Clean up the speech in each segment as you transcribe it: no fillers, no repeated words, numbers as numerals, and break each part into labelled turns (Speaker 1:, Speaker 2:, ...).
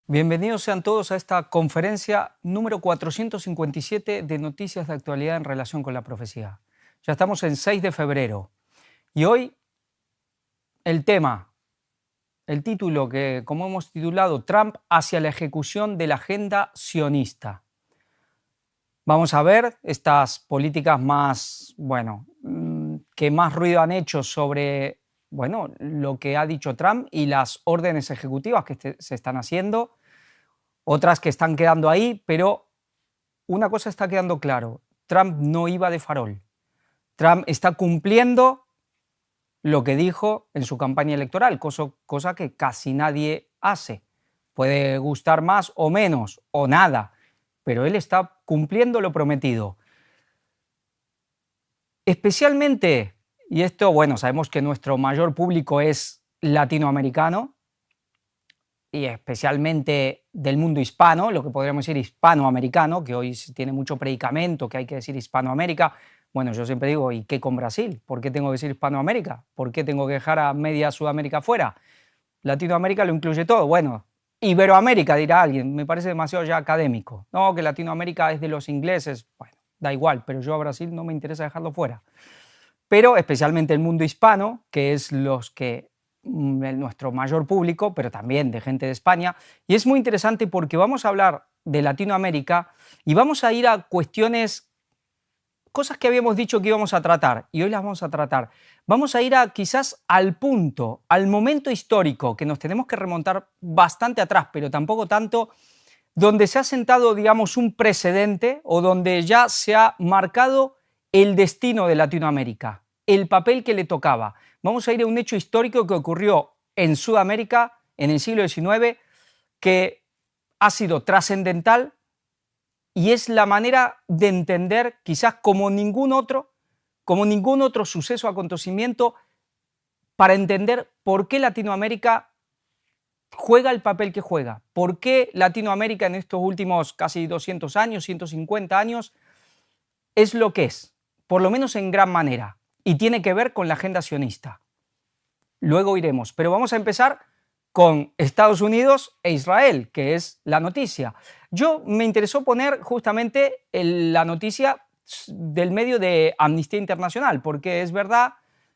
Speaker 1: Bienvenidos sean todos a esta conferencia número 457 de noticias de actualidad en relación con la profecía. Ya estamos en 6 de febrero y hoy el tema, el título que como hemos titulado Trump hacia la ejecución de la agenda sionista. Vamos a ver estas políticas más, que más ruido han hecho sobre, lo que ha dicho Trump y las órdenes ejecutivas que se están haciendo, otras que están quedando ahí, pero una cosa está quedando claro, Trump no iba de farol. Trump está cumpliendo lo que dijo en su campaña electoral, cosa que casi nadie hace. Puede gustar más o menos, o nada, pero él está cumpliendo lo prometido. Especialmente, y esto, sabemos que nuestro mayor público es latinoamericano, y especialmente del mundo hispano, lo que podríamos decir hispanoamericano, que hoy tiene mucho predicamento, que hay que decir Hispanoamérica. Bueno, yo siempre digo, ¿y qué con Brasil? ¿Por qué tengo que decir Hispanoamérica? ¿Por qué tengo que dejar a media Sudamérica fuera? Latinoamérica lo incluye todo. Bueno, Iberoamérica, dirá alguien, me parece demasiado ya académico. No, que Latinoamérica es de los ingleses. Bueno, da igual, pero yo a Brasil no me interesa dejarlo fuera. Pero especialmente el mundo hispano, que es nuestro mayor público, pero también de gente de España. Y es muy interesante porque vamos a hablar de Latinoamérica y vamos a ir a cosas que habíamos dicho que íbamos a tratar y hoy las vamos a tratar. Vamos a ir quizás al punto, al momento histórico, que nos tenemos que remontar bastante atrás, pero tampoco tanto, donde se ha sentado, digamos, un precedente o donde ya se ha marcado el destino de Latinoamérica, el papel que le tocaba. Vamos a ir a un hecho histórico que ocurrió en Sudamérica en el siglo XIX, que ha sido trascendental y es la manera de entender, quizás como ningún otro suceso o acontecimiento, para entender por qué Latinoamérica juega el papel que juega, por qué Latinoamérica en estos últimos casi 200 años, 150 años, es lo que es, por lo menos en gran manera, y tiene que ver con la agenda sionista. Luego iremos, pero vamos a empezar con Estados Unidos e Israel, que es la noticia. Yo me interesó poner justamente la noticia del medio de Amnistía Internacional, porque es verdad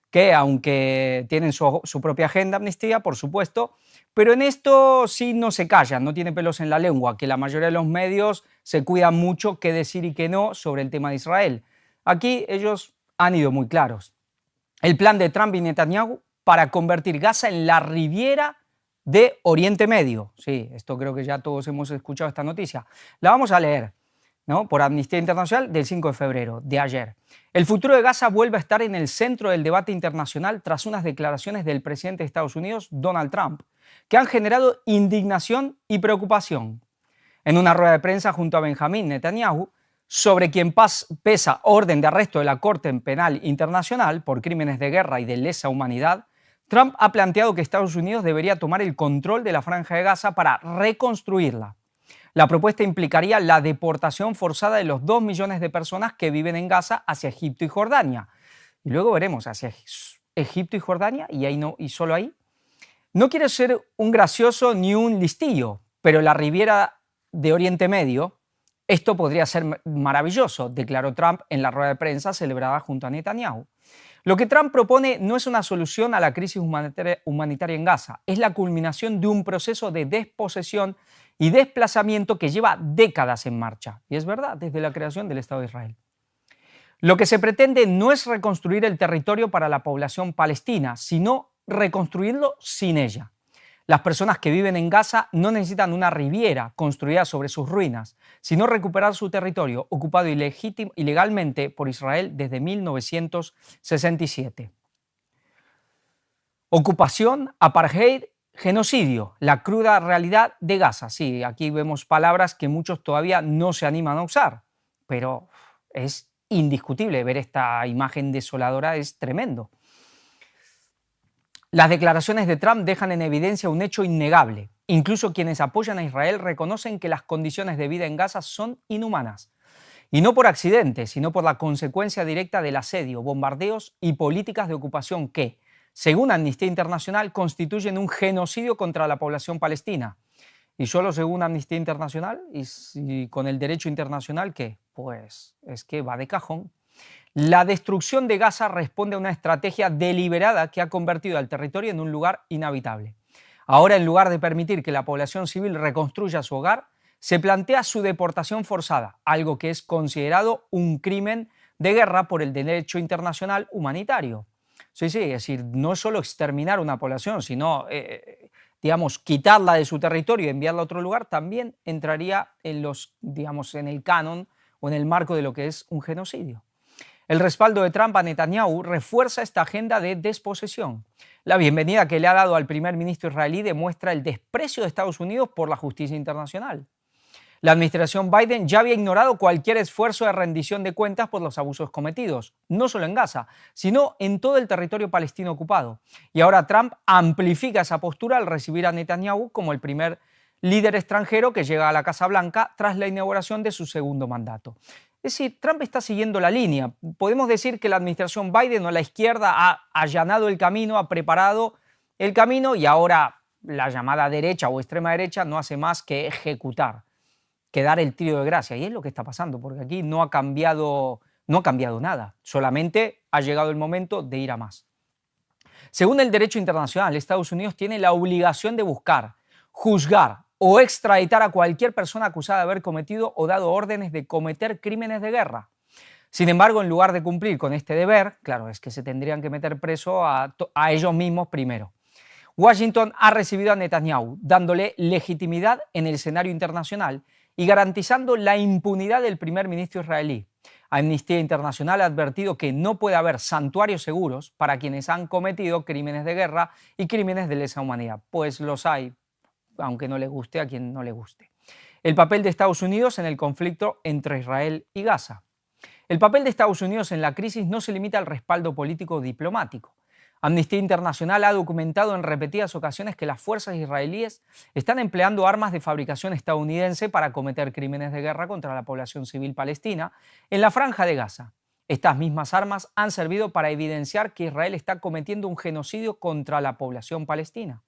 Speaker 1: que aunque tienen su propia agenda Amnistía, por supuesto, pero en esto sí no se callan, no tiene pelos en la lengua, que la mayoría de los medios se cuidan mucho qué decir y qué no sobre el tema de Israel. Aquí ellos han ido muy claros. El plan de Trump y Netanyahu para convertir Gaza en la Riviera de Oriente Medio. Sí, esto creo que ya todos hemos escuchado esta noticia. La vamos a leer, ¿no? Por Amnistía Internacional del 5 de febrero, de ayer. El futuro de Gaza vuelve a estar en el centro del debate internacional tras unas declaraciones del presidente de Estados Unidos, Donald Trump, que han generado indignación y preocupación. En una rueda de prensa junto a Benjamín Netanyahu, sobre quien pesa orden de arresto de la Corte Penal Internacional por crímenes de guerra y de lesa humanidad, Trump ha planteado que Estados Unidos debería tomar el control de la Franja de Gaza para reconstruirla. La propuesta implicaría la deportación forzada de los 2 millones de personas que viven en Gaza hacia Egipto y Jordania. Y luego veremos hacia Egipto y Jordania y solo ahí. No quiero ser un gracioso ni un listillo, pero la Riviera de Oriente Medio, esto podría ser maravilloso, declaró Trump en la rueda de prensa celebrada junto a Netanyahu. Lo que Trump propone no es una solución a la crisis humanitaria en Gaza, es la culminación de un proceso de desposesión y desplazamiento que lleva décadas en marcha. Y es verdad, desde la creación del Estado de Israel. Lo que se pretende no es reconstruir el territorio para la población palestina, sino reconstruirlo sin ella. Las personas que viven en Gaza no necesitan una riviera construida sobre sus ruinas, sino recuperar su territorio ocupado ilegalmente por Israel desde 1967. Ocupación, apartheid, genocidio, la cruda realidad de Gaza. Sí, aquí vemos palabras que muchos todavía no se animan a usar, pero es indiscutible ver esta imagen desoladora, es tremendo. Las declaraciones de Trump dejan en evidencia un hecho innegable. Incluso quienes apoyan a Israel reconocen que las condiciones de vida en Gaza son inhumanas. Y no por accidente, sino por la consecuencia directa del asedio, bombardeos y políticas de ocupación que, según Amnistía Internacional, constituyen un genocidio contra la población palestina. Y solo según Amnistía Internacional y con el derecho internacional, ¿qué? Pues es que va de cajón. La destrucción de Gaza responde a una estrategia deliberada que ha convertido al territorio en un lugar inhabitable. Ahora, en lugar de permitir que la población civil reconstruya su hogar, se plantea su deportación forzada, algo que es considerado un crimen de guerra por el derecho internacional humanitario. Sí, sí, es decir, no es solo exterminar una población, sino, digamos, quitarla de su territorio y enviarla a otro lugar, también entraría en digamos, en el canon o en el marco de lo que es un genocidio. El respaldo de Trump a Netanyahu refuerza esta agenda de desposesión. La bienvenida que le ha dado al primer ministro israelí demuestra el desprecio de Estados Unidos por la justicia internacional. La administración Biden ya había ignorado cualquier esfuerzo de rendición de cuentas por los abusos cometidos, no solo en Gaza, sino en todo el territorio palestino ocupado. Y ahora Trump amplifica esa postura al recibir a Netanyahu como el primer líder extranjero que llega a la Casa Blanca tras la inauguración de su segundo mandato. Es decir, Trump está siguiendo la línea. Podemos decir que la administración Biden o la izquierda ha allanado el camino, ha preparado el camino y ahora la llamada derecha o extrema derecha no hace más que ejecutar, que dar el tiro de gracia. Y es lo que está pasando, porque aquí no ha cambiado nada. Solamente ha llegado el momento de ir a más. Según el derecho internacional, Estados Unidos tiene la obligación de buscar, juzgar o extraditar a cualquier persona acusada de haber cometido o dado órdenes de cometer crímenes de guerra. Sin embargo, en lugar de cumplir con este deber, claro, es que se tendrían que meter preso a ellos mismos primero. Washington ha recibido a Netanyahu, dándole legitimidad en el escenario internacional y garantizando la impunidad del primer ministro israelí. Amnistía Internacional ha advertido que no puede haber santuarios seguros para quienes han cometido crímenes de guerra y crímenes de lesa humanidad, pues los hay, aunque no le guste a quien no le guste. El papel de Estados Unidos en el conflicto entre Israel y Gaza. El papel de Estados Unidos en la crisis no se limita al respaldo político o diplomático. Amnistía Internacional ha documentado en repetidas ocasiones que las fuerzas israelíes están empleando armas de fabricación estadounidense para cometer crímenes de guerra contra la población civil palestina en la Franja de Gaza. Estas mismas armas han servido para evidenciar que Israel está cometiendo un genocidio contra la población palestina.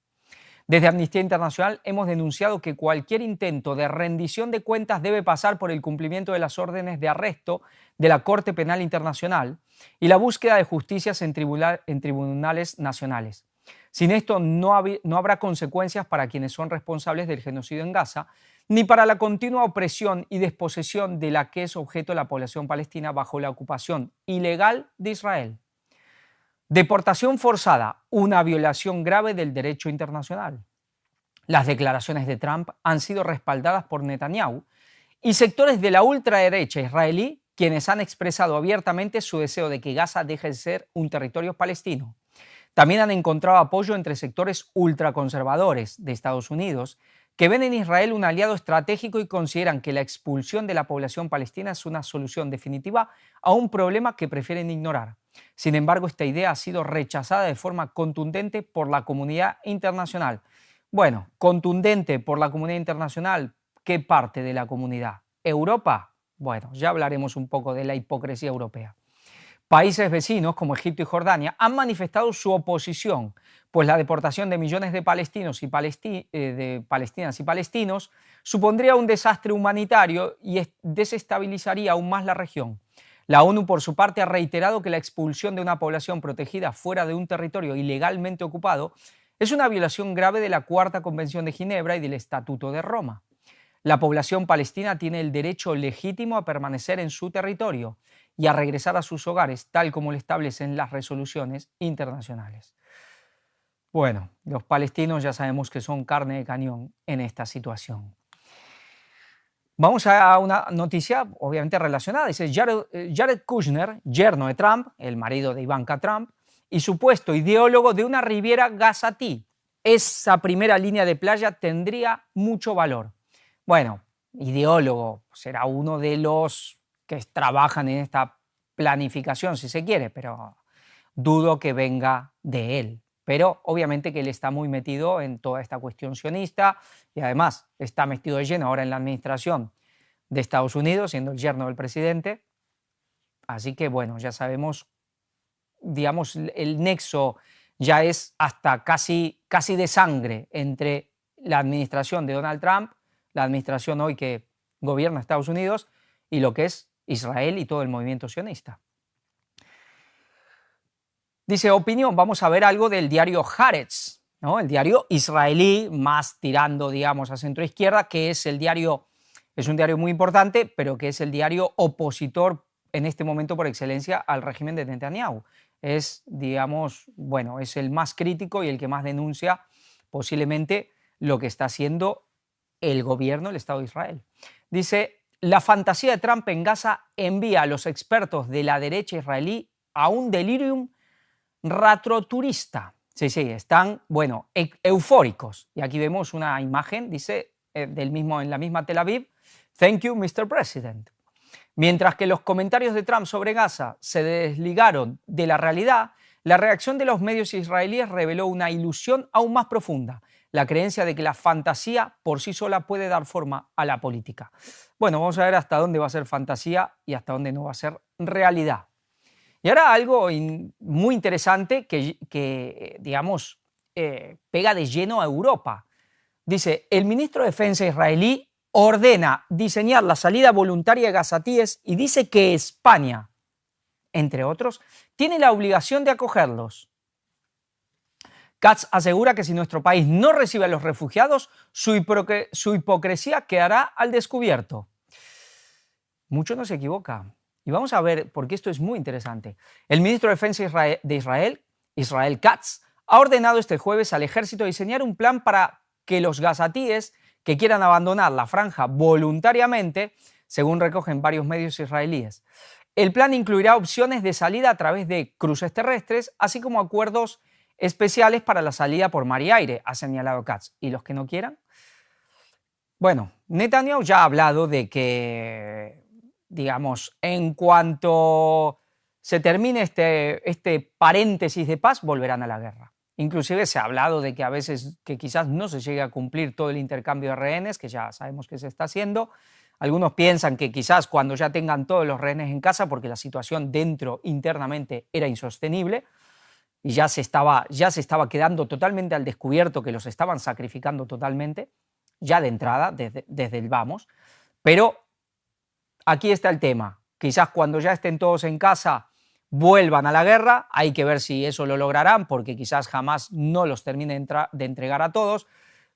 Speaker 1: Desde Amnistía Internacional hemos denunciado que cualquier intento de rendición de cuentas debe pasar por el cumplimiento de las órdenes de arresto de la Corte Penal Internacional y la búsqueda de justicias en tribunales nacionales. Sin esto no habrá consecuencias para quienes son responsables del genocidio en Gaza, ni para la continua opresión y desposesión de la que es objeto la población palestina bajo la ocupación ilegal de Israel. Deportación forzada, una violación grave del derecho internacional. Las declaraciones de Trump han sido respaldadas por Netanyahu y sectores de la ultraderecha israelí, quienes han expresado abiertamente su deseo de que Gaza deje de ser un territorio palestino. También han encontrado apoyo entre sectores ultraconservadores de Estados Unidos, que ven en Israel un aliado estratégico y consideran que la expulsión de la población palestina es una solución definitiva a un problema que prefieren ignorar. Sin embargo, esta idea ha sido rechazada de forma contundente por la comunidad internacional. Bueno, contundente por la comunidad internacional, ¿qué parte de la comunidad? ¿Europa? Bueno, ya hablaremos un poco de la hipocresía europea. Países vecinos como Egipto y Jordania han manifestado su oposición, pues la deportación de millones de palestinos y de palestinas y palestinos supondría un desastre humanitario y desestabilizaría aún más la región. La ONU, por su parte, ha reiterado que la expulsión de una población protegida fuera de un territorio ilegalmente ocupado es una violación grave de la Cuarta Convención de Ginebra y del Estatuto de Roma. La población palestina tiene el derecho legítimo a permanecer en su territorio y a regresar a sus hogares, tal como lo establecen las resoluciones internacionales. Bueno, los palestinos ya sabemos que son carne de cañón en esta situación. Vamos a una noticia obviamente relacionada. Dice Jared Kushner, yerno de Trump, el marido de Ivanka Trump, y supuesto ideólogo de una riviera gazatí. Esa primera línea de playa tendría mucho valor. Bueno, ideólogo, será uno de los que trabajan en esta planificación, si se quiere, pero dudo que venga de él. Pero obviamente que él está muy metido en toda esta cuestión sionista y además está metido de lleno ahora en la administración de Estados Unidos, siendo el yerno del presidente. Así que bueno, ya sabemos, digamos, el nexo ya es hasta casi de sangre entre la administración de Donald Trump, la administración hoy que gobierna Estados Unidos, y lo que es Israel y todo el movimiento sionista. Dice opinión, vamos a ver algo del diario Haaretz, ¿no? El diario israelí, más tirando, digamos, a centro-izquierda, que es un diario muy importante, pero que es el diario opositor en este momento por excelencia al régimen de Netanyahu. Es, digamos, bueno, es el más crítico y el que más denuncia posiblemente lo que está haciendo el gobierno del Estado de Israel. Dice, la fantasía de Trump en Gaza envía a los expertos de la derecha israelí a un delirium retroturista. Sí, están, bueno, eufóricos. Y aquí vemos una imagen, dice, en la misma Tel Aviv, "Thank you, Mr. President". Mientras que los comentarios de Trump sobre Gaza se desligaron de la realidad, la reacción de los medios israelíes reveló una ilusión aún más profunda, la creencia de que la fantasía por sí sola puede dar forma a la política. Bueno, vamos a ver hasta dónde va a ser fantasía y hasta dónde no va a ser realidad. Y ahora algo muy interesante que digamos, pega de lleno a Europa. Dice, el ministro de Defensa israelí ordena diseñar la salida voluntaria de gazatíes y dice que España, entre otros, tiene la obligación de acogerlos. Katz asegura que si nuestro país no recibe a los refugiados, su hipocresía quedará al descubierto. Mucho no se equivoca. Y vamos a ver, porque esto es muy interesante. El ministro de Defensa de Israel, Israel Katz, ha ordenado este jueves al ejército diseñar un plan para que los gazatíes que quieran abandonar la franja voluntariamente, según recogen varios medios israelíes. El plan incluirá opciones de salida a través de cruces terrestres, así como acuerdos especiales para la salida por mar y aire, ha señalado Katz. ¿Y los que no quieran? Bueno, Netanyahu ya ha hablado de que, digamos, en cuanto se termine este paréntesis de paz, volverán a la guerra. Inclusive se ha hablado de que a veces que quizás no se llegue a cumplir todo el intercambio de rehenes, que ya sabemos que se está haciendo. Algunos piensan que quizás cuando ya tengan todos los rehenes en casa, porque la situación dentro internamente era insostenible y ya se estaba quedando totalmente al descubierto que los estaban sacrificando totalmente, ya de entrada, desde el vamos. Pero aquí está el tema. Quizás cuando ya estén todos en casa vuelvan a la guerra, hay que ver si eso lo lograrán, porque quizás jamás no los terminen de entregar a todos,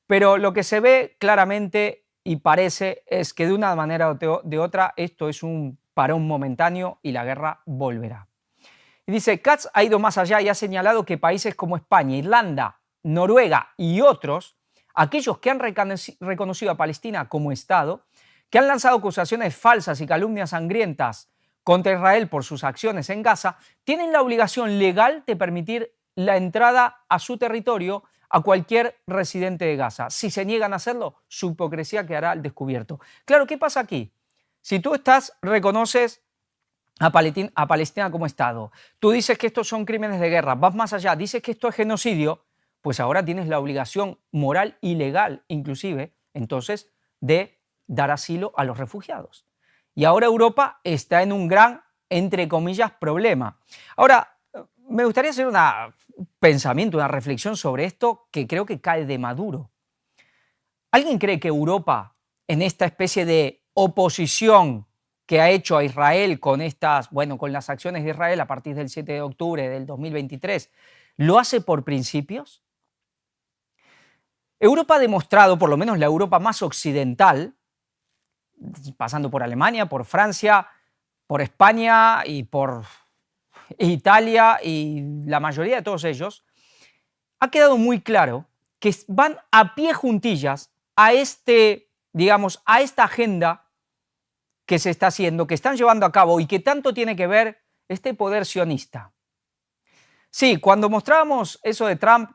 Speaker 1: pero lo que se ve claramente y parece es que de una manera o de otra esto es un parón momentáneo y la guerra volverá. Y dice, Katz ha ido más allá y ha señalado que países como España, Irlanda, Noruega y otros, aquellos que han reconocido a Palestina como Estado, que han lanzado acusaciones falsas y calumnias sangrientas contra Israel por sus acciones en Gaza, tienen la obligación legal de permitir la entrada a su territorio a cualquier residente de Gaza. Si se niegan a hacerlo, su hipocresía quedará al descubierto. Claro, ¿qué pasa aquí? Si tú reconoces a Palestina como Estado, tú dices que estos son crímenes de guerra, vas más allá, dices que esto es genocidio, pues ahora tienes la obligación moral y legal, inclusive, entonces, de dar asilo a los refugiados. Y ahora Europa está en un gran, entre comillas, problema. Ahora, me gustaría hacer un pensamiento, una reflexión sobre esto que creo que cae de maduro. ¿Alguien cree que Europa, en esta especie de oposición que ha hecho a Israel con las acciones de Israel a partir del 7 de octubre del 2023, lo hace por principios? Europa ha demostrado, por lo menos la Europa más occidental, pasando por Alemania, por Francia, por España y por Italia y la mayoría de todos ellos, ha quedado muy claro que van a pie juntillas a a esta agenda que se está haciendo, que están llevando a cabo y que tanto tiene que ver este poder sionista. Sí, cuando mostrábamos eso de Trump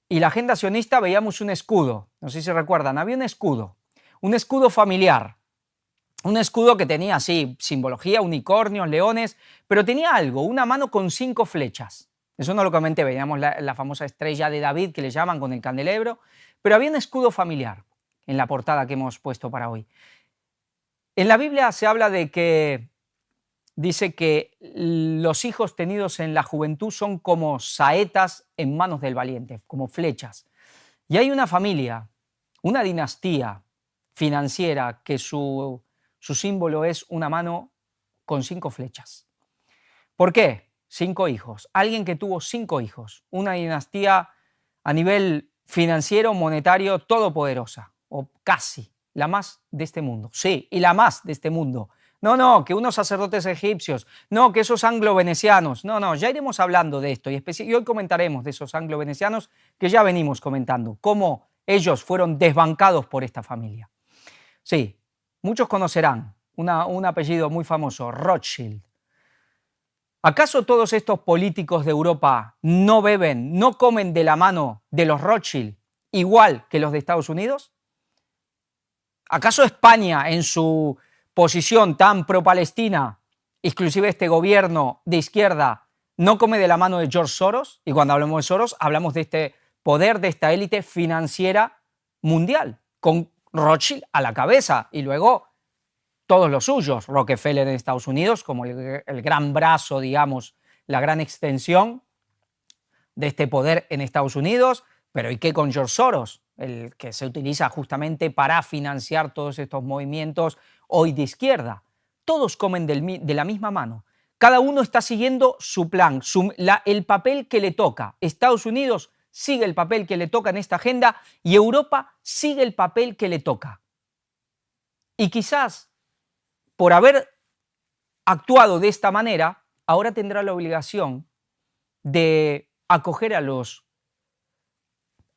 Speaker 1: y la agenda sionista veíamos un escudo, no sé si recuerdan, había un escudo familiar, un escudo que tenía así simbología, unicornios, leones, pero tenía algo, una mano con 5 flechas. Eso no lo comenté, veíamos la famosa estrella de David que le llaman con el candelabro, pero había un escudo familiar en la portada que hemos puesto para hoy. En la Biblia se habla dice que los hijos tenidos en la juventud son como saetas en manos del valiente, como flechas. Y hay una familia, una dinastía financiera que su símbolo es una mano con 5 flechas. ¿Por qué? 5 hijos. Alguien que tuvo 5 hijos. Una dinastía a nivel financiero, monetario, todopoderosa. O casi la más de este mundo. Sí, y la más de este mundo. No, que unos sacerdotes egipcios. No, que esos anglo-venecianos. No, ya iremos hablando de esto. Y hoy comentaremos de esos anglo-venecianos que ya venimos comentando. Cómo ellos fueron desbancados por esta familia. Sí, muchos conocerán un apellido muy famoso, Rothschild. ¿Acaso todos estos políticos de Europa no beben, no comen de la mano de los Rothschild, igual que los de Estados Unidos? ¿Acaso España, en su posición tan pro-palestina, inclusive este gobierno de izquierda, no come de la mano de George Soros? Y cuando hablamos de Soros, hablamos de este poder, de esta élite financiera mundial, con Rothschild a la cabeza y luego todos los suyos, Rockefeller en Estados Unidos como el gran brazo, digamos, la gran extensión de este poder en Estados Unidos, pero ¿y qué con George Soros? El que se utiliza justamente para financiar todos estos movimientos hoy de izquierda. Todos comen de la misma mano. Cada uno está siguiendo su plan, el papel que le toca. Estados Unidos sigue el papel que le toca en esta agenda y Europa sigue el papel que le toca. Y quizás por haber actuado de esta manera, ahora tendrá la obligación de acoger a los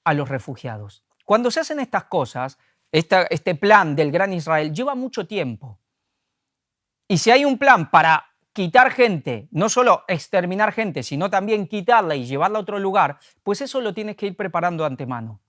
Speaker 1: refugiados. Cuando se hacen estas cosas, este plan del Gran Israel lleva mucho tiempo. Y si hay un plan para quitar gente, no solo exterminar gente, sino también quitarla y llevarla a otro lugar, pues eso lo tienes que ir preparando de antemano.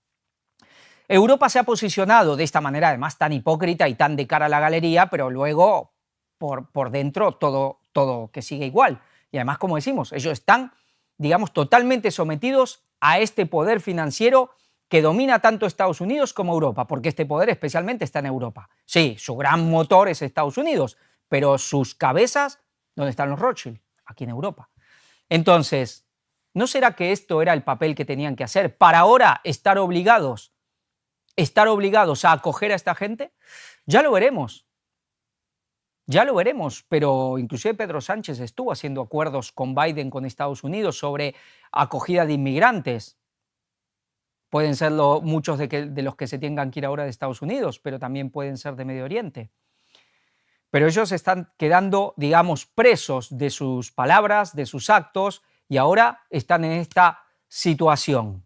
Speaker 1: Europa se ha posicionado de esta manera, además tan hipócrita y tan de cara a la galería, pero luego por dentro todo que sigue igual. Y además, como decimos, ellos están, digamos, totalmente sometidos a este poder financiero que domina tanto Estados Unidos como Europa, porque este poder especialmente está en Europa. Sí, su gran motor es Estados Unidos, pero sus cabezas, ¿dónde están los Rothschild? Aquí en Europa. Entonces, ¿no será que esto era el papel que tenían que hacer para ahora estar obligados a acoger a esta gente? Ya lo veremos, pero inclusive Pedro Sánchez estuvo haciendo acuerdos con Biden, con Estados Unidos, sobre acogida de inmigrantes. Pueden ser muchos de los que se tengan que ir ahora de Estados Unidos, pero también pueden ser de Medio Oriente. Pero ellos están quedando, digamos, presos de sus palabras, de sus actos, y ahora están en esta situación.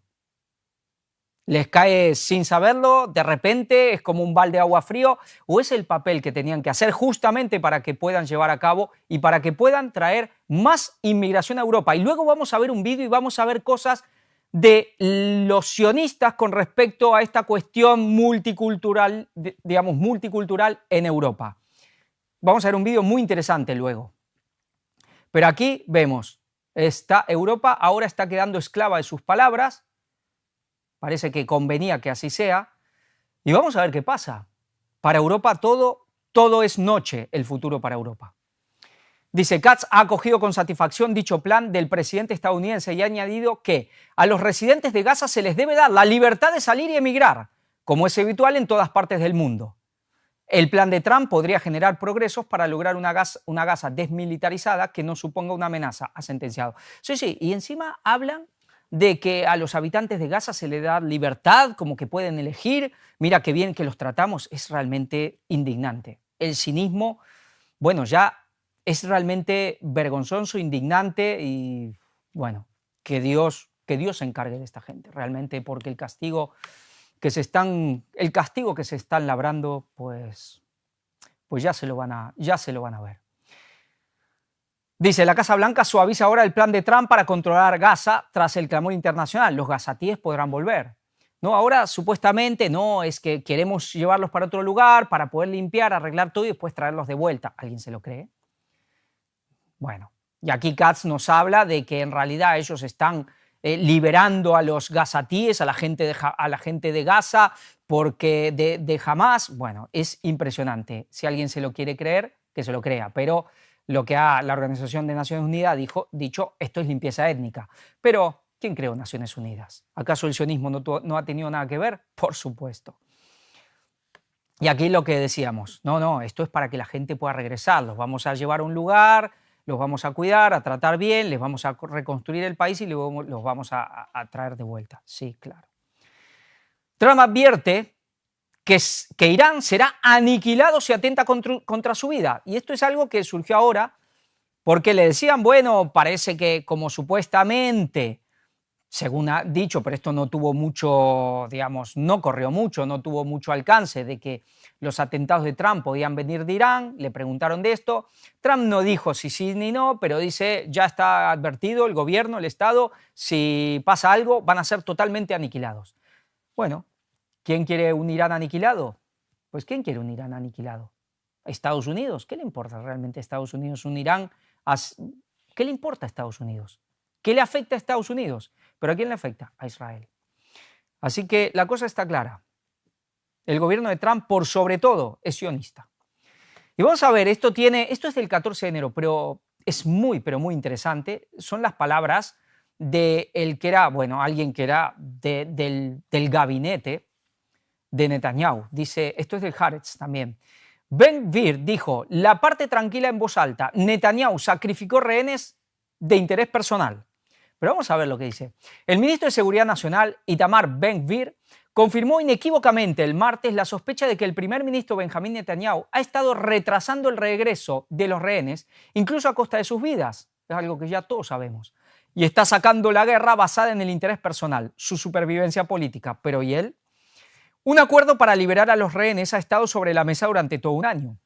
Speaker 1: Les cae sin saberlo, de repente es como un balde de agua frío, o es el papel que tenían que hacer justamente para que puedan llevar a cabo y para que puedan traer más inmigración a Europa. Y luego vamos a ver un vídeo y vamos a ver cosas de los sionistas con respecto a esta cuestión multicultural, digamos, multicultural en Europa. Vamos a ver un vídeo muy interesante luego. Pero aquí vemos, Europa ahora está quedando esclava de sus palabras. Parece que convenía que así sea. Y vamos a ver qué pasa. Para Europa todo es noche, el futuro para Europa. Dice, Katz ha acogido con satisfacción dicho plan del presidente estadounidense y ha añadido que a los residentes de Gaza se les debe dar la libertad de salir y emigrar, como es habitual en todas partes del mundo. El plan de Trump podría generar progresos para lograr una Gaza desmilitarizada que no suponga una amenaza, ha sentenciado. Sí, y encima hablan de que a los habitantes de Gaza se les da libertad, como que pueden elegir. Mira qué bien que los tratamos, es realmente indignante. El cinismo, bueno, ya es realmente vergonzoso, indignante y, bueno, que Dios se encargue de esta gente, realmente, porque el castigo que se están labrando, pues ya se lo van a ver. Dice, la Casa Blanca suaviza ahora el plan de Trump para controlar Gaza tras el clamor internacional. Los gazatíes podrán volver. No, ahora supuestamente no, es que queremos llevarlos para otro lugar para poder limpiar, arreglar todo y después traerlos de vuelta. ¿Alguien se lo cree? Bueno, y aquí Katz nos habla de que en realidad ellos están liberando a los gazatíes, a la gente de Gaza, porque de Hamás. Bueno, es impresionante. Si alguien se lo quiere creer, que se lo crea, pero lo que la Organización de Naciones Unidas dicho, esto es limpieza étnica. Pero ¿Quién creó Naciones Unidas? ¿Acaso el sionismo no ha tenido nada que ver? Por supuesto. Y aquí lo que decíamos, no, esto es para que la gente pueda regresar, los vamos a llevar a un lugar, los vamos a cuidar, a tratar bien, les vamos a reconstruir el país y luego los vamos a traer de vuelta. Sí, claro. Trump advierte que Irán será aniquilado si atenta contra su vida. Y esto es algo que surgió ahora porque le decían, bueno, parece que como supuestamente, según ha dicho, pero esto no tuvo mucho, digamos, no corrió mucho, no tuvo mucho alcance de que los atentados de Trump podían venir de Irán, le preguntaron de esto. Trump no dijo si sí ni no, pero dice, ya está advertido el gobierno, el Estado, si pasa algo van a ser totalmente aniquilados. Bueno, ¿quién quiere un Irán aniquilado? Pues ¿quién quiere un Irán aniquilado? ¿Estados Unidos? ¿Qué le importa realmente a Estados Unidos un Irán? ¿Qué le importa a Estados Unidos? ¿Qué le afecta a Estados Unidos? ¿Pero a quién le afecta? A Israel. Así que la cosa está clara. El gobierno de Trump, por sobre todo, es sionista. Y vamos a ver, esto es del 14 de enero, pero es pero muy interesante. Son las palabras de el que era, bueno, alguien que era del gabinete de Netanyahu. Dice, esto es del Haaretz también. Ben Gvir dijo, la parte tranquila en voz alta, Netanyahu sacrificó rehenes de interés personal. Pero vamos a ver lo que dice. El ministro de Seguridad Nacional, Itamar Ben Gvir, confirmó inequívocamente el martes la sospecha de que el primer ministro Benjamín Netanyahu ha estado retrasando el regreso de los rehenes, incluso a costa de sus vidas. Es algo que ya todos sabemos. Y está sacando la guerra basada en el interés personal, su supervivencia política. Pero ¿y él? Un acuerdo para liberar a los rehenes ha estado sobre la mesa durante todo un año.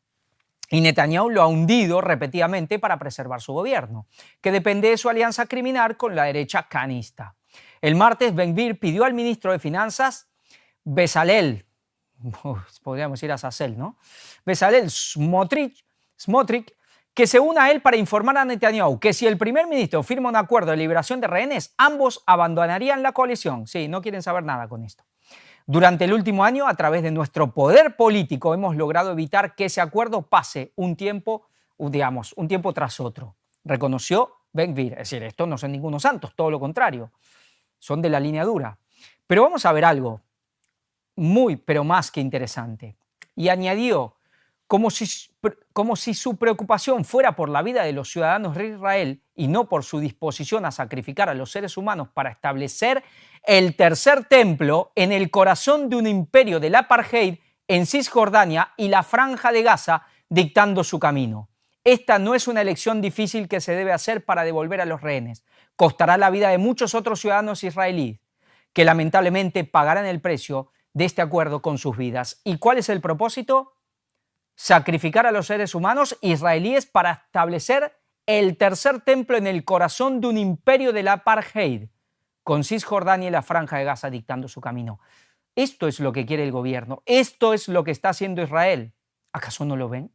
Speaker 1: Y Netanyahu lo ha hundido repetidamente para preservar su gobierno, que depende de su alianza criminal con la derecha canista. El martes, Ben Gvir pidió al ministro de Finanzas, Bezalel, podríamos ir a Sacel, ¿no? Bezalel Smotrich, que se una a él para informar a Netanyahu que si el primer ministro firma un acuerdo de liberación de rehenes, ambos abandonarían la coalición. Sí, no quieren saber nada con esto. Durante el último año, a través de nuestro poder político, hemos logrado evitar que ese acuerdo pase un tiempo tras otro. Reconoció Ben Gvir. Es decir, estos no son ningunos santos, todo lo contrario. Son de la línea dura. Pero vamos a ver algo pero más que interesante. Y añadió, como si su preocupación fuera por la vida de los ciudadanos de Israel y no por su disposición a sacrificar a los seres humanos para establecer el tercer templo en el corazón de un imperio del apartheid en Cisjordania y la Franja de Gaza dictando su camino. Esta no es una elección difícil que se debe hacer para devolver a los rehenes. Costará la vida de muchos otros ciudadanos israelíes que lamentablemente pagarán el precio de este acuerdo con sus vidas. ¿Y cuál es el propósito? Sacrificar a los seres humanos israelíes para establecer el tercer templo en el corazón de un imperio del apartheid, con Cisjordania y la Franja de Gaza dictando su camino. Esto es lo que quiere el gobierno, esto es lo que está haciendo Israel. ¿Acaso no lo ven?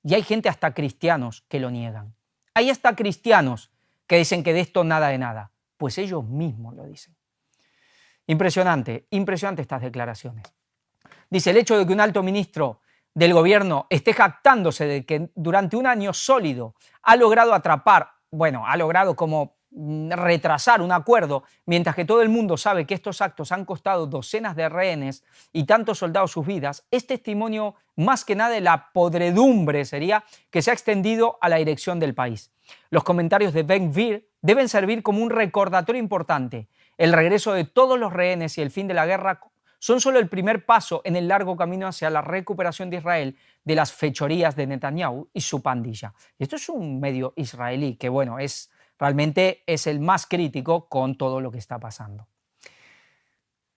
Speaker 1: Y hay gente, hasta cristianos, que lo niegan. Hay hasta cristianos que dicen que de esto nada de nada. Pues ellos mismos lo dicen. Impresionante estas declaraciones. Dice, el hecho de que un alto ministro del gobierno esté jactándose de que durante un año sólido ha logrado retrasar un acuerdo, mientras que todo el mundo sabe que estos actos han costado docenas de rehenes y tantos soldados sus vidas, es testimonio más que nada de la podredumbre que se ha extendido a la dirección del país. Los comentarios de Ben Gvir deben servir como un recordatorio importante. El regreso de todos los rehenes y el fin de la guerra son solo el primer paso en el largo camino hacia la recuperación de Israel de las fechorías de Netanyahu y su pandilla. Y esto es un medio israelí que, realmente es el más crítico con todo lo que está pasando.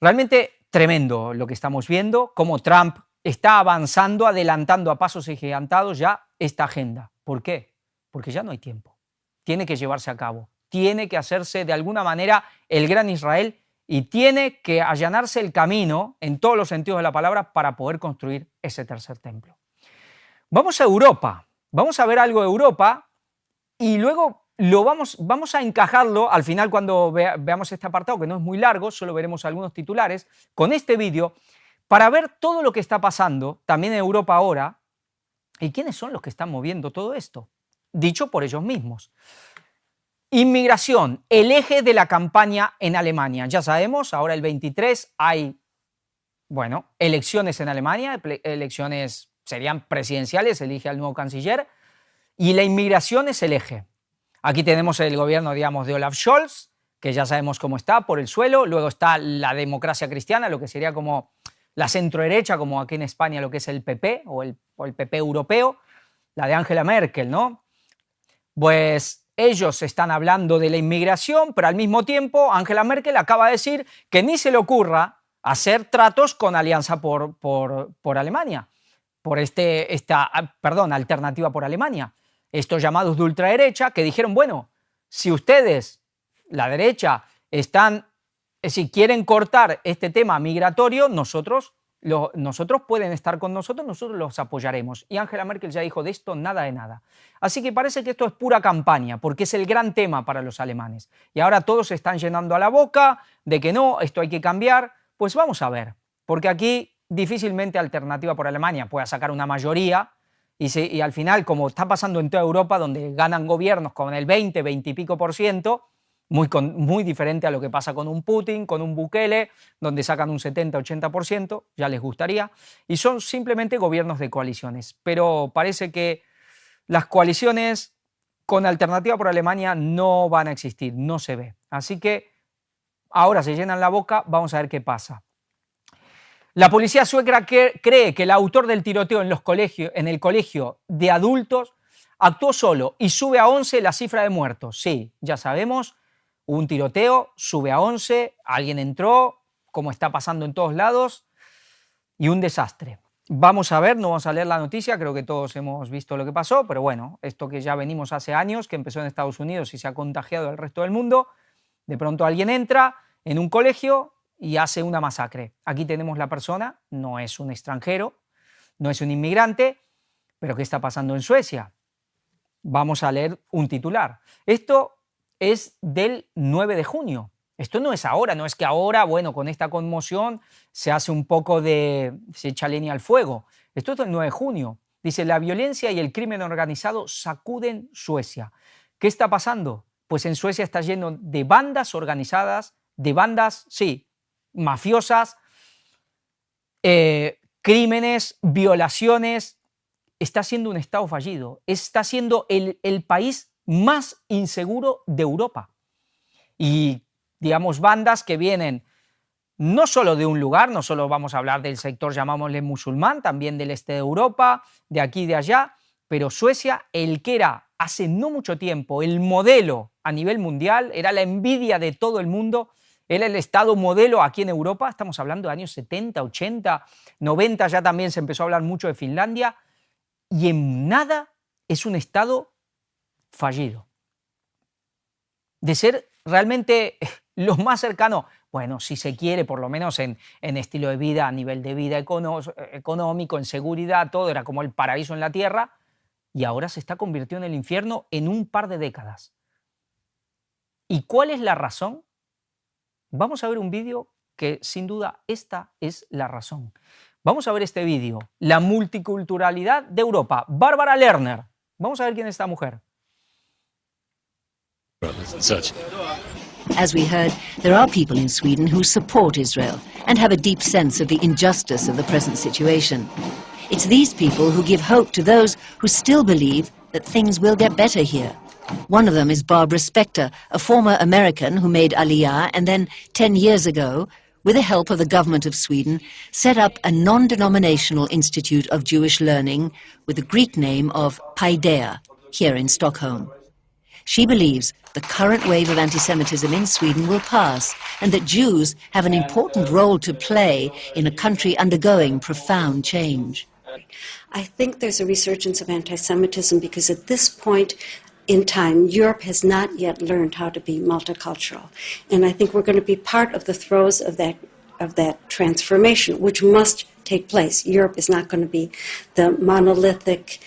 Speaker 1: Realmente tremendo lo que estamos viendo, cómo Trump está adelantando a pasos agigantados ya esta agenda. ¿Por qué? Porque ya no hay tiempo. Tiene que llevarse a cabo. Tiene que hacerse de alguna manera el gran Israel y tiene que allanarse el camino, en todos los sentidos de la palabra, para poder construir ese tercer templo. Vamos a Europa, vamos a ver algo de Europa y luego vamos a encajarlo al final cuando veamos este apartado, que no es muy largo, solo veremos algunos titulares, con este vídeo, para ver todo lo que está pasando también en Europa ahora y quiénes son los que están moviendo todo esto, dicho por ellos mismos. Inmigración, el eje de la campaña en Alemania. Ya sabemos, ahora el 23 hay, bueno, elecciones en Alemania, elecciones serían presidenciales, se elige al nuevo canciller, y la inmigración es el eje. Aquí tenemos el gobierno, digamos, de Olaf Scholz, que ya sabemos cómo está, por el suelo. Luego está la democracia cristiana, lo que sería como la centroderecha, como aquí en España lo que es el PP o el PP europeo, la de Angela Merkel, ¿no? Pues ellos están hablando de la inmigración, pero al mismo tiempo Angela Merkel acaba de decir que ni se le ocurra hacer tratos con Alianza por Alemania, por Alternativa por Alemania. Estos llamados de ultraderecha que dijeron, bueno, si ustedes, la derecha, si quieren cortar este tema migratorio, nosotros pueden estar con nosotros los apoyaremos. Y Angela Merkel ya dijo de esto nada de nada. Así que parece que esto es pura campaña, porque es el gran tema para los alemanes. Y ahora todos se están llenando a la boca de que no, esto hay que cambiar. Pues vamos a ver, porque aquí difícilmente Alternativa por Alemania pueda sacar una mayoría y al final, como está pasando en toda Europa, donde ganan gobiernos con el 20, 20 y pico por ciento, muy diferente a lo que pasa con un Putin, con un Bukele, donde sacan un 70-80%, ya les gustaría, y son simplemente gobiernos de coaliciones. Pero parece que las coaliciones con Alternativa por Alemania no van a existir, no se ve. Así que ahora se llenan la boca, vamos a ver qué pasa. La policía sueca cree que el autor del tiroteo en el colegio de adultos actuó solo y sube a 11 la cifra de muertos. Sí, ya sabemos, hubo un tiroteo, sube a 11, alguien entró, como está pasando en todos lados, y un desastre. Vamos a ver, no vamos a leer la noticia, creo que todos hemos visto lo que pasó, pero bueno, esto que ya venimos hace años, que empezó en Estados Unidos y se ha contagiado al resto del mundo, de pronto alguien entra en un colegio y hace una masacre. Aquí tenemos la persona, no es un extranjero, no es un inmigrante, pero ¿qué está pasando en Suecia? Vamos a leer un titular. Esto es del 9 de junio. Esto no es ahora, no es que ahora, bueno, con esta conmoción se hace un poco se echa leña al fuego. Esto es del 9 de junio. Dice, la violencia y el crimen organizado sacuden Suecia. ¿Qué está pasando? Pues en Suecia está lleno de bandas organizadas, de bandas, sí, mafiosas, crímenes, violaciones. Está siendo un estado fallido. Está siendo el país más inseguro de Europa. Y, digamos, bandas que vienen no solo de un lugar, no solo vamos a hablar del sector, llamámosle musulmán, también del este de Europa, de aquí y de allá, pero Suecia, el que era hace no mucho tiempo el modelo a nivel mundial, era la envidia de todo el mundo, era el estado modelo aquí en Europa, estamos hablando de años 70, 80, 90, ya también se empezó a hablar mucho de Finlandia, y en nada es un estado fallido. De ser realmente lo más cercano, bueno, si se quiere, por lo menos en estilo de vida, a nivel de vida económico, en seguridad, todo era como el paraíso en la tierra, y ahora se está convirtiendo en el infierno en un par de décadas. ¿Y cuál es la razón? Vamos a ver un vídeo que sin duda esta es la razón. Vamos a ver este vídeo, la multiculturalidad de Europa. Bárbara Lerner. Vamos a ver quién es esta mujer.
Speaker 2: As we heard, there are people in Sweden who support Israel and have a deep sense of the injustice of the present situation. It's these people who give hope to those who still believe that things will get better here. One of them is Barbara Spector, a former American who made Aliyah and then 10 years ago, with the help of the government of Sweden, set up a non-denominational institute of Jewish learning with the Greek name of Paideia, here in Stockholm. She believes the current wave of anti-Semitism in Sweden will pass and that Jews have an important role to play in a country undergoing profound change.
Speaker 3: I think there's a resurgence of anti-Semitism because at this point in time, Europe has not yet learned how to be multicultural. And I think we're going to be part of the throes of that transformation, which must take place. Europe is not going to be the monolithic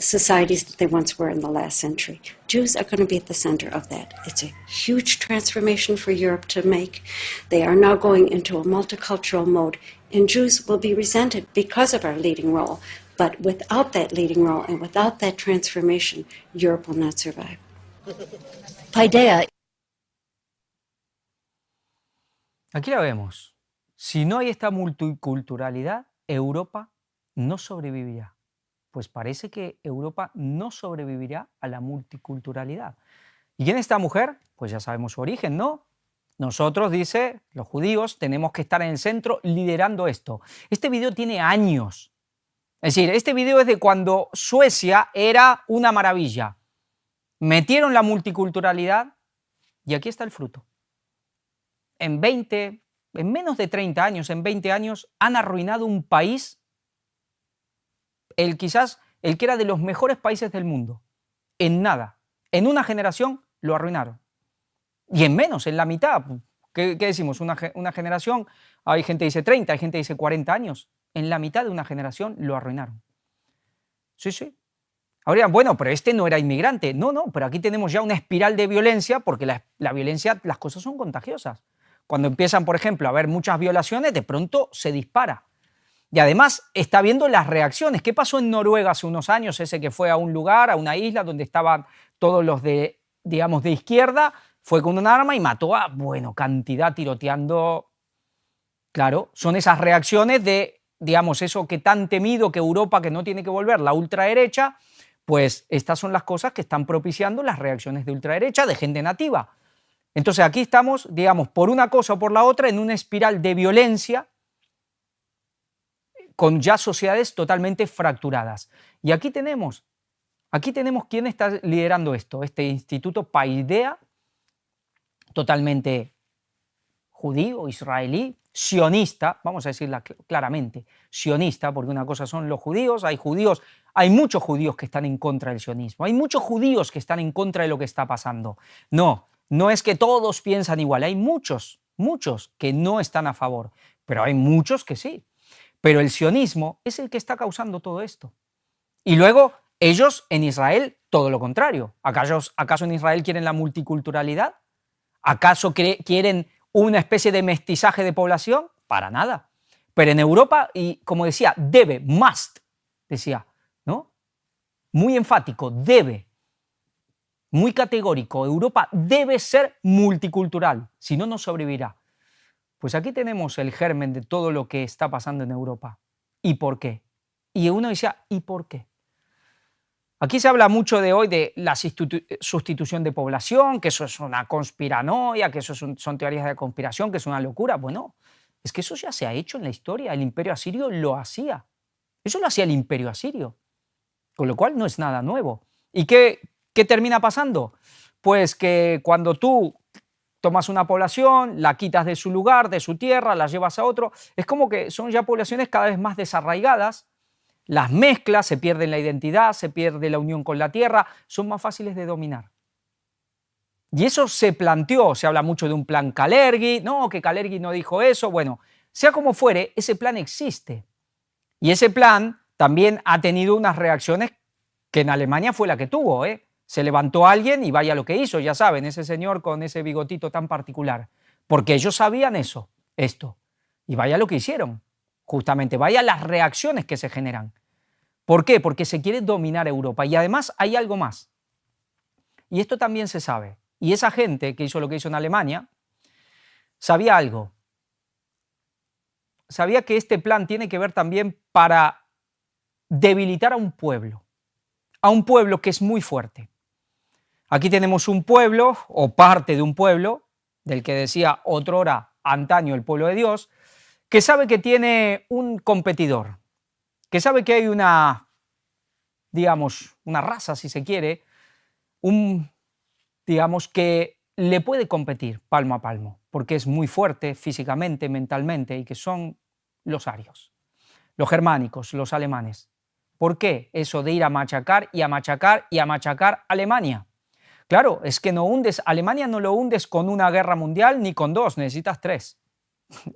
Speaker 3: societies that they once were in the last century. Jews are going to be at the center of that. It's a huge transformation for Europe to make. They are now going into a multicultural mode, and Jews will be resented because of our leading role. But without that leading role and without that transformation, Europe will not survive.
Speaker 2: Paideia.
Speaker 1: Aquí la vemos. Si no hay esta multiculturalidad, Europa no sobrevivirá. Pues parece que Europa no sobrevivirá a la multiculturalidad. ¿Y quién es esta mujer? Pues ya sabemos su origen, ¿no? Nosotros, dice, los judíos, tenemos que estar en el centro liderando esto. Este video tiene años. Es decir, este video es de cuando Suecia era una maravilla. Metieron la multiculturalidad y aquí está el fruto. En menos de 30 años, en 20 años, han arruinado un país, quizás el que era de los mejores países del mundo. En nada. En una generación lo arruinaron. Y en menos, en la mitad. ¿Qué decimos? Una generación, hay gente que dice 30, hay gente que dice 40 años. En la mitad de una generación lo arruinaron. Sí, sí. Ahora, bueno, pero este no era inmigrante. No, no, pero aquí tenemos ya una espiral de violencia porque la violencia, las cosas son contagiosas. Cuando empiezan, por ejemplo, a haber muchas violaciones, de pronto se dispara. Y además está viendo las reacciones. ¿Qué pasó en Noruega hace unos años? Ese que fue a un lugar, a una isla donde estaban todos los de, digamos, de izquierda, fue con un arma y mató a, bueno, cantidad tiroteando. Claro, son esas reacciones de, digamos, eso que tan temido que Europa, que no tiene que volver, la ultraderecha, pues estas son las cosas que están propiciando las reacciones de ultraderecha, de gente nativa. Entonces aquí estamos, digamos, por una cosa o por la otra, en una espiral de violencia con ya sociedades totalmente fracturadas. Y aquí tenemos quién está liderando esto, este Instituto Paideia, totalmente judío, israelí, sionista, vamos a decirla claramente, sionista, porque una cosa son los judíos, hay muchos judíos que están en contra del sionismo, hay muchos judíos que están en contra de lo que está pasando. No es que todos piensan igual, hay muchos que no están a favor, pero hay muchos que sí. Pero el sionismo es el que está causando todo esto. Y luego ellos en Israel, todo lo contrario. ¿Acaso en Israel quieren la multiculturalidad? ¿Acaso quieren una especie de mestizaje de población? Para nada. Pero en Europa, y como decía, must, decía, ¿no? Muy enfático, debe. Muy categórico, Europa debe ser multicultural, si no, no sobrevivirá. Pues aquí tenemos el germen de todo lo que está pasando en Europa. ¿Y por qué? Y uno decía, ¿y por qué? Aquí se habla mucho de hoy de la sustitución de población, que eso es una conspiranoia, que eso son teorías de conspiración, que es una locura. Bueno, es que eso ya se ha hecho en la historia. El imperio asirio lo hacía. Eso lo hacía el imperio asirio. Con lo cual no es nada nuevo. ¿Y qué termina pasando? Pues que cuando tú tomas una población, la quitas de su lugar, de su tierra, la llevas a otro, es como que son ya poblaciones cada vez más desarraigadas, las mezclas, se pierde la identidad, se pierde la unión con la tierra, son más fáciles de dominar. Y eso se planteó, se habla mucho de un plan Kalergi, no, que Kalergi no dijo eso, bueno, sea como fuere, ese plan existe. Y ese plan también ha tenido unas reacciones que en Alemania fue la que tuvo, Se levantó alguien y vaya lo que hizo, ya saben, ese señor con ese bigotito tan particular, porque ellos sabían esto, y vaya lo que hicieron, justamente, vaya las reacciones que se generan. ¿Por qué? Porque se quiere dominar Europa, y además hay algo más, y esto también se sabe, y esa gente que hizo lo que hizo en Alemania, sabía algo, sabía que este plan tiene que ver también para debilitar a un pueblo que es muy fuerte. Aquí tenemos un pueblo, o parte de un pueblo, del que decía otrora antaño el pueblo de Dios, que sabe que tiene un competidor, que sabe que hay una raza, si se quiere, que le puede competir palmo a palmo, porque es muy fuerte físicamente, mentalmente, y que son los arios, los germánicos, los alemanes. ¿Por qué eso de ir a machacar y a machacar y a machacar a Alemania? Claro, es que Alemania no lo hundes con una guerra mundial ni con dos, necesitas tres.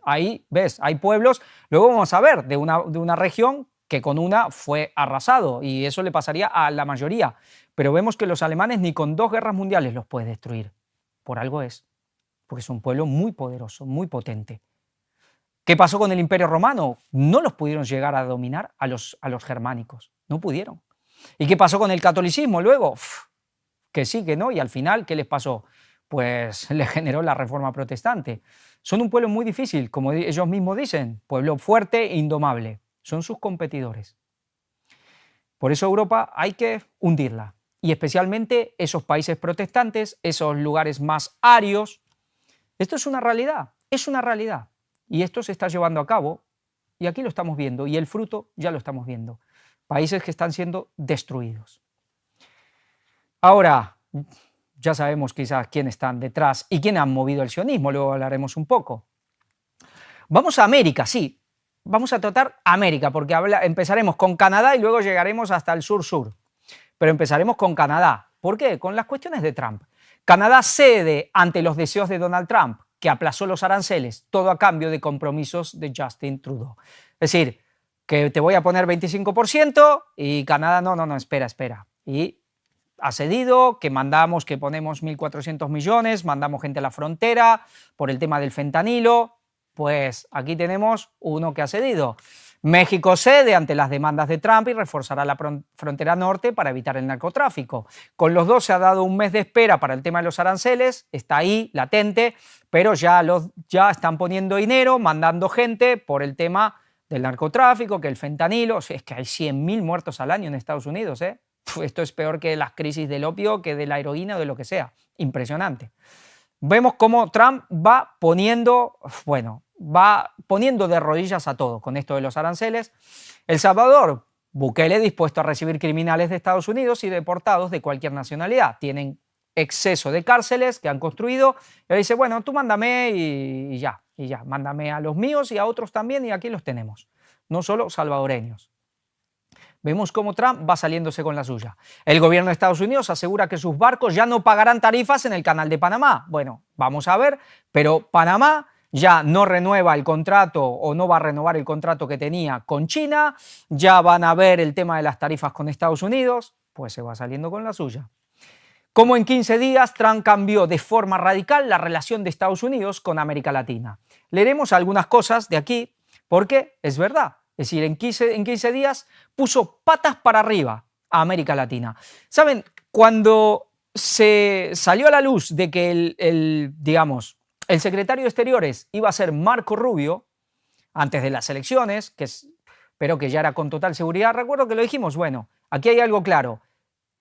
Speaker 1: Ahí ves, hay pueblos, luego vamos a ver, de una región que con una fue arrasado y eso le pasaría a la mayoría. Pero vemos que los alemanes ni con dos guerras mundiales los puede destruir. Por algo es, porque es un pueblo muy poderoso, muy potente. ¿Qué pasó con el Imperio Romano? No los pudieron llegar a dominar a los germánicos, no pudieron. ¿Y qué pasó con el catolicismo luego? que sí, que no, y al final, ¿qué les pasó? Pues le generó la Reforma Protestante. Son un pueblo muy difícil, como ellos mismos dicen, pueblo fuerte e indomable. Son sus competidores. Por eso Europa hay que hundirla, y especialmente esos países protestantes, esos lugares más arios. Esto es una realidad, y esto se está llevando a cabo, y aquí lo estamos viendo, y el fruto ya lo estamos viendo. Países que están siendo destruidos. Ahora, ya sabemos quizás quién están detrás y quién han movido el sionismo, luego hablaremos un poco. Vamos a América, sí, vamos a tratar América, porque empezaremos con Canadá y luego llegaremos hasta el sur-sur. Pero empezaremos con Canadá. ¿Por qué? Con las cuestiones de Trump. Canadá cede ante los deseos de Donald Trump, que aplazó los aranceles, todo a cambio de compromisos de Justin Trudeau. Es decir, que te voy a poner 25% y Canadá, no, espera. Y ha cedido, que ponemos 1.400 millones, mandamos gente a la frontera por el tema del fentanilo. Pues aquí tenemos uno que ha cedido. México cede ante las demandas de Trump y reforzará la frontera norte para evitar el narcotráfico. Con los dos se ha dado un mes de espera para el tema de los aranceles, está ahí, latente, pero ya están poniendo dinero, mandando gente por el tema del narcotráfico, que el fentanilo, es que hay 100.000 muertos al año en Estados Unidos, ¿eh? Esto es peor que las crisis del opio, que de la heroína o de lo que sea. Impresionante. Vemos cómo Trump va poniendo de rodillas a todo con esto de los aranceles. El Salvador, Bukele dispuesto a recibir criminales de Estados Unidos y deportados de cualquier nacionalidad. Tienen exceso de cárceles que han construido. Y él dice, bueno, tú mándame y ya, mándame a los míos y a otros también y aquí los tenemos. No solo salvadoreños. Vemos cómo Trump va saliéndose con la suya. El gobierno de Estados Unidos asegura que sus barcos ya no pagarán tarifas en el canal de Panamá. Bueno, vamos a ver, pero Panamá ya no renueva el contrato o no va a renovar el contrato que tenía con China, ya van a ver el tema de las tarifas con Estados Unidos, pues se va saliendo con la suya. Como en 15 días, Trump cambió de forma radical la relación de Estados Unidos con América Latina. Leeremos algunas cosas de aquí porque es verdad. Es decir, en 15 días puso patas para arriba a América Latina. ¿Saben? Cuando se salió a la luz de que el secretario de Exteriores iba a ser Marco Rubio, antes de las elecciones, pero que ya era con total seguridad, recuerdo que lo dijimos, bueno, aquí hay algo claro.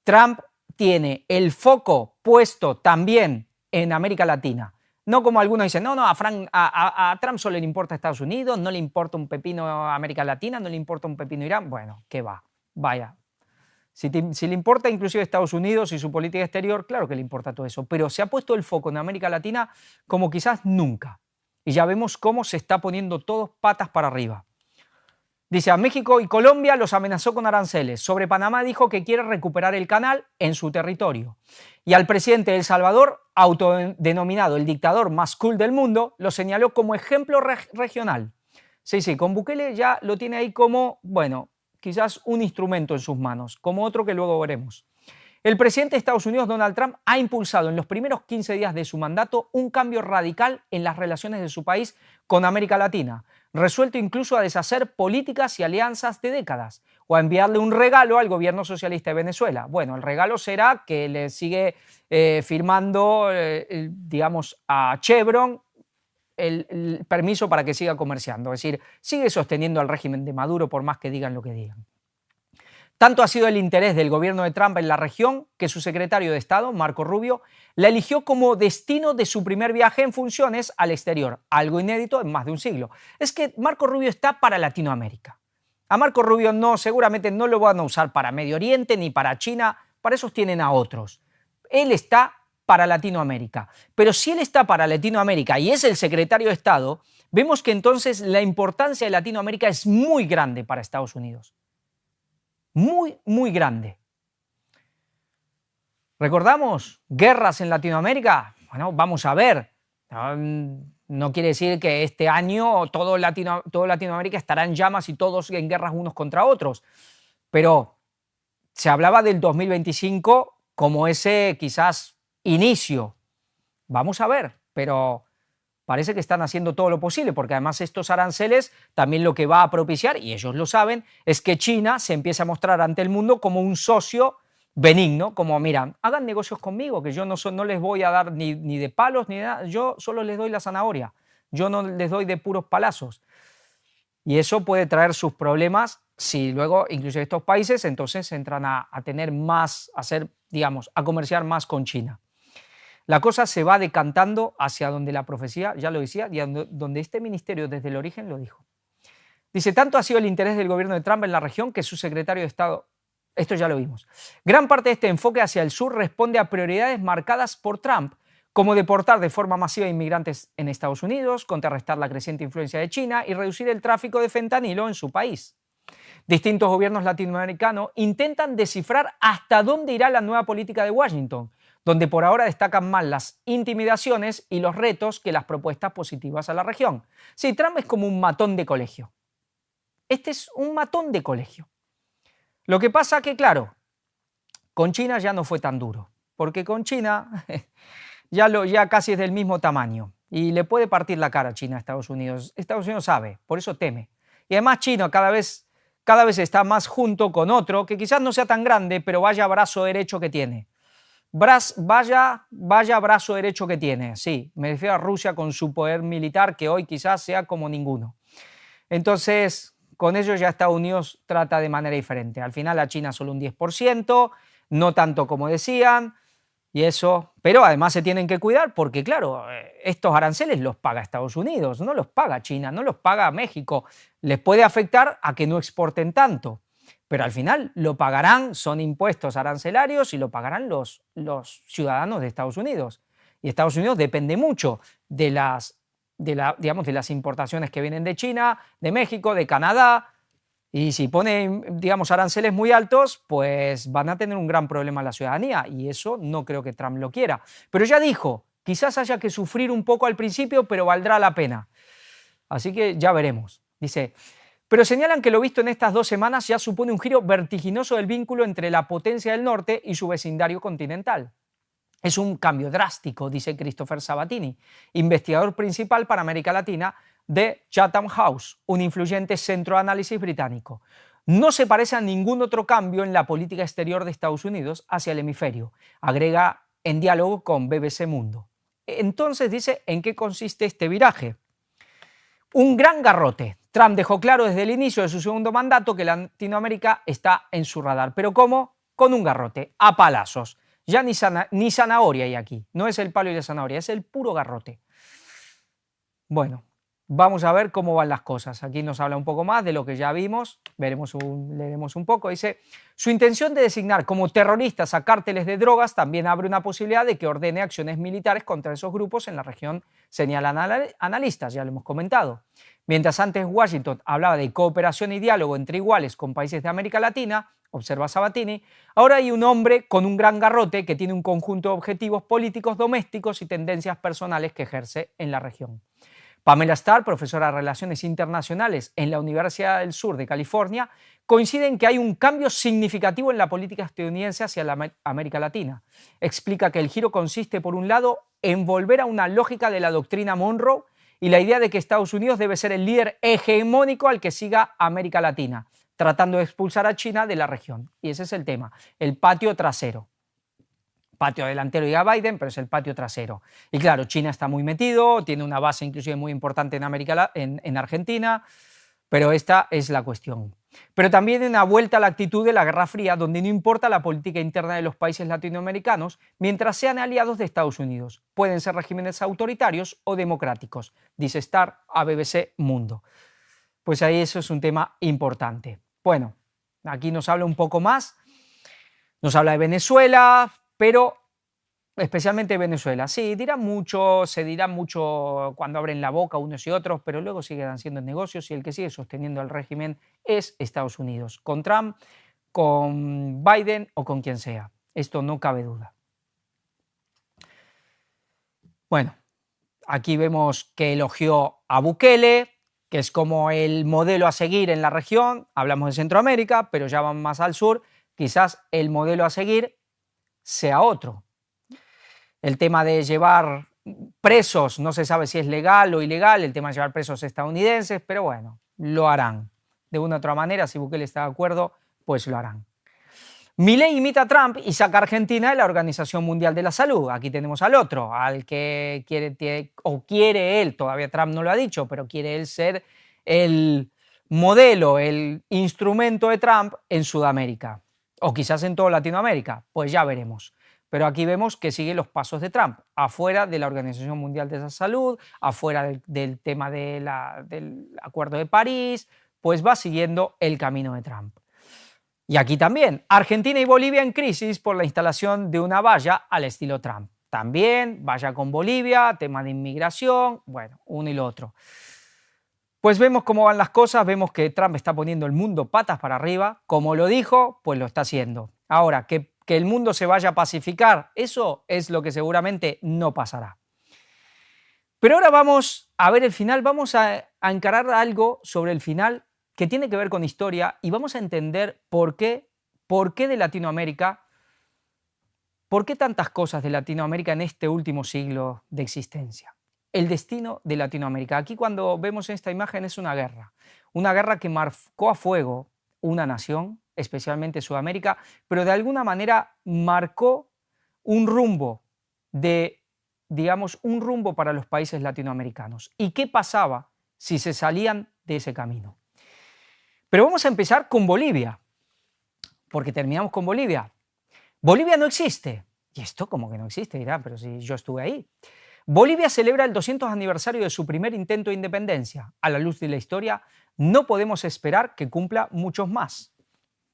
Speaker 1: Trump tiene el foco puesto también en América Latina. No como algunos dicen, a Trump solo le importa Estados Unidos, no le importa un pepino a América Latina, no le importa un pepino a Irán. Bueno, ¿qué va? Vaya. Si le importa inclusive Estados Unidos y su política exterior, claro que le importa todo eso, pero se ha puesto el foco en América Latina como quizás nunca. Y ya vemos cómo se está poniendo todos patas para arriba. Dice, a México y Colombia los amenazó con aranceles. Sobre Panamá dijo que quiere recuperar el canal en su territorio. Y al presidente de El Salvador, autodenominado el dictador más cool del mundo, lo señaló como ejemplo regional. Sí, con Bukele ya lo tiene ahí como, bueno, quizás un instrumento en sus manos, como otro que luego veremos. El presidente de Estados Unidos, Donald Trump, ha impulsado en los primeros 15 días de su mandato un cambio radical en las relaciones de su país con América Latina, resuelto incluso a deshacer políticas y alianzas de décadas o a enviarle un regalo al gobierno socialista de Venezuela. Bueno, el regalo será que le sigue firmando, a Chevron el permiso para que siga comerciando. Es decir, sigue sosteniendo al régimen de Maduro por más que digan lo que digan. Tanto ha sido el interés del gobierno de Trump en la región que su secretario de Estado, Marco Rubio, la eligió como destino de su primer viaje en funciones al exterior, algo inédito en más de un siglo. Es que Marco Rubio está para Latinoamérica. A Marco Rubio seguramente no lo van a usar para Medio Oriente ni para China, para esos tienen a otros. Él está para Latinoamérica. Pero si él está para Latinoamérica y es el secretario de Estado, vemos que entonces la importancia de Latinoamérica es muy grande para Estados Unidos. Muy, muy grande. ¿Recordamos guerras en Latinoamérica? Bueno, vamos a ver. No quiere decir que este año todo Latinoamérica estará en llamas y todos en guerras unos contra otros. Pero se hablaba del 2025 como ese quizás inicio. Vamos a ver, pero parece que están haciendo todo lo posible, porque además estos aranceles también lo que va a propiciar, y ellos lo saben, es que China se empiece a mostrar ante el mundo como un socio benigno, como mira, hagan negocios conmigo, que yo no les voy a dar ni de palos ni de nada, yo solo les doy la zanahoria, yo no les doy de puros palazos. Y eso puede traer sus problemas si luego, incluso estos países, entonces entran a tener más, a comerciar más con China. La cosa se va decantando hacia donde la profecía ya lo decía y donde este ministerio desde el origen lo dijo. Dice, tanto ha sido el interés del gobierno de Trump en la región que su secretario de Estado, esto ya lo vimos, gran parte de este enfoque hacia el sur responde a prioridades marcadas por Trump, como deportar de forma masiva a inmigrantes en Estados Unidos, contrarrestar la creciente influencia de China y reducir el tráfico de fentanilo en su país. Distintos gobiernos latinoamericanos intentan descifrar hasta dónde irá la nueva política de Washington, donde por ahora destacan más las intimidaciones y los retos que las propuestas positivas a la región. Sí, Trump es como un matón de colegio. Este es un matón de colegio. Lo que pasa que, claro, con China ya no fue tan duro, porque con China ya casi es del mismo tamaño y le puede partir la cara a China a Estados Unidos. Estados Unidos sabe, por eso teme. Y además China cada vez está más junto con otro que quizás no sea tan grande, pero vaya brazo derecho que tiene. Vaya brazo derecho que tiene, sí, me refiero a Rusia con su poder militar que hoy quizás sea como ninguno. Entonces, con ellos ya Estados Unidos trata de manera diferente. Al final a China solo un 10%, no tanto como decían, y eso, pero además se tienen que cuidar porque, claro, estos aranceles los paga Estados Unidos, no los paga China, no los paga México. Les puede afectar a que no exporten tanto, pero al final lo pagarán, son impuestos arancelarios y lo pagarán los ciudadanos de Estados Unidos. Y Estados Unidos depende mucho de las importaciones que vienen de China, de México, de Canadá. Y si pone, aranceles muy altos, pues van a tener un gran problema la ciudadanía y eso no creo que Trump lo quiera. Pero ya dijo, quizás haya que sufrir un poco al principio, pero valdrá la pena. Así que ya veremos. Dice, pero señalan que lo visto en estas 2 semanas ya supone un giro vertiginoso del vínculo entre la potencia del norte y su vecindario continental. Es un cambio drástico, dice Christopher Sabatini, investigador principal para América Latina de Chatham House, un influyente centro de análisis británico. No se parece a ningún otro cambio en la política exterior de Estados Unidos hacia el hemisferio, agrega en diálogo con BBC Mundo. Entonces dice, ¿en qué consiste este viraje? Un gran garrote. Trump dejó claro desde el inicio de su segundo mandato que Latinoamérica está en su radar. ¿Pero cómo? Con un garrote, a palazos. Ya ni zanahoria hay aquí. No es el palo y la zanahoria, es el puro garrote. Bueno, vamos a ver cómo van las cosas. Aquí nos habla un poco más de lo que ya vimos. Leeremos un poco. Dice, su intención de designar como terroristas a cárteles de drogas también abre una posibilidad de que ordene acciones militares contra esos grupos en la región, señalan analistas, ya lo hemos comentado. Mientras antes Washington hablaba de cooperación y diálogo entre iguales con países de América Latina, observa Sabatini, ahora hay un hombre con un gran garrote que tiene un conjunto de objetivos políticos domésticos y tendencias personales que ejerce en la región. Pamela Starr, profesora de Relaciones Internacionales en la Universidad del Sur de California, coincide en que hay un cambio significativo en la política estadounidense hacia la América Latina. Explica que el giro consiste, por un lado, en volver a una lógica de la doctrina Monroe y la idea de que Estados Unidos debe ser el líder hegemónico al que siga América Latina, tratando de expulsar a China de la región. Y ese es el tema, el patio trasero. Patio delantero y a Biden, pero es el patio trasero. Y claro, China está muy metido, tiene una base inclusive muy importante en Argentina, pero esta es la cuestión. Pero también una vuelta a la actitud de la Guerra Fría, donde no importa la política interna de los países latinoamericanos, mientras sean aliados de Estados Unidos. Pueden ser regímenes autoritarios o democráticos, dice Starr a BBC Mundo. Pues ahí eso es un tema importante. Bueno, aquí nos habla un poco más, nos habla de Venezuela, pero especialmente Venezuela. Sí, se dirá mucho cuando abren la boca unos y otros, pero luego siguen haciendo negocios y el que sigue sosteniendo el régimen es Estados Unidos, con Trump, con Biden o con quien sea. Esto no cabe duda. Bueno, aquí vemos que elogió a Bukele, que es como el modelo a seguir en la región. Hablamos de Centroamérica, pero ya van más al sur. Quizás el modelo a seguir sea otro. El tema de llevar presos, no se sabe si es legal o ilegal, el tema de llevar presos estadounidenses, pero bueno, lo harán. De una u otra manera, si Bukele está de acuerdo, pues lo harán. Milei imita a Trump y saca a Argentina de la Organización Mundial de la Salud. Aquí tenemos al otro, al que quiere él, todavía Trump no lo ha dicho, pero quiere él ser el modelo, el instrumento de Trump en Sudamérica, o quizás en toda Latinoamérica, pues ya veremos. Pero aquí vemos que sigue los pasos de Trump, afuera de la Organización Mundial de la Salud, afuera del tema del Acuerdo de París, pues va siguiendo el camino de Trump. Y aquí también, Argentina y Bolivia en crisis por la instalación de una valla al estilo Trump. También valla con Bolivia, tema de inmigración, bueno, uno y lo otro. Pues vemos cómo van las cosas, vemos que Trump está poniendo el mundo patas para arriba, como lo dijo, pues lo está haciendo. Ahora, que el mundo se vaya a pacificar, eso es lo que seguramente no pasará. Pero ahora vamos a ver el final, vamos a encarar algo sobre el final que tiene que ver con historia y vamos a entender por qué de Latinoamérica, por qué tantas cosas de Latinoamérica en este último siglo de existencia. El destino de Latinoamérica. Aquí cuando vemos esta imagen es una guerra que marcó a fuego una nación, especialmente Sudamérica, pero de alguna manera marcó un rumbo un rumbo para los países latinoamericanos. ¿Y qué pasaba si se salían de ese camino? Pero vamos a empezar con Bolivia, porque terminamos con Bolivia. Bolivia no existe. ¿Y esto cómo que no existe? Dirá, pero si yo estuve ahí. Bolivia celebra el 200 aniversario de su primer intento de independencia. A la luz de la historia, no podemos esperar que cumpla muchos más.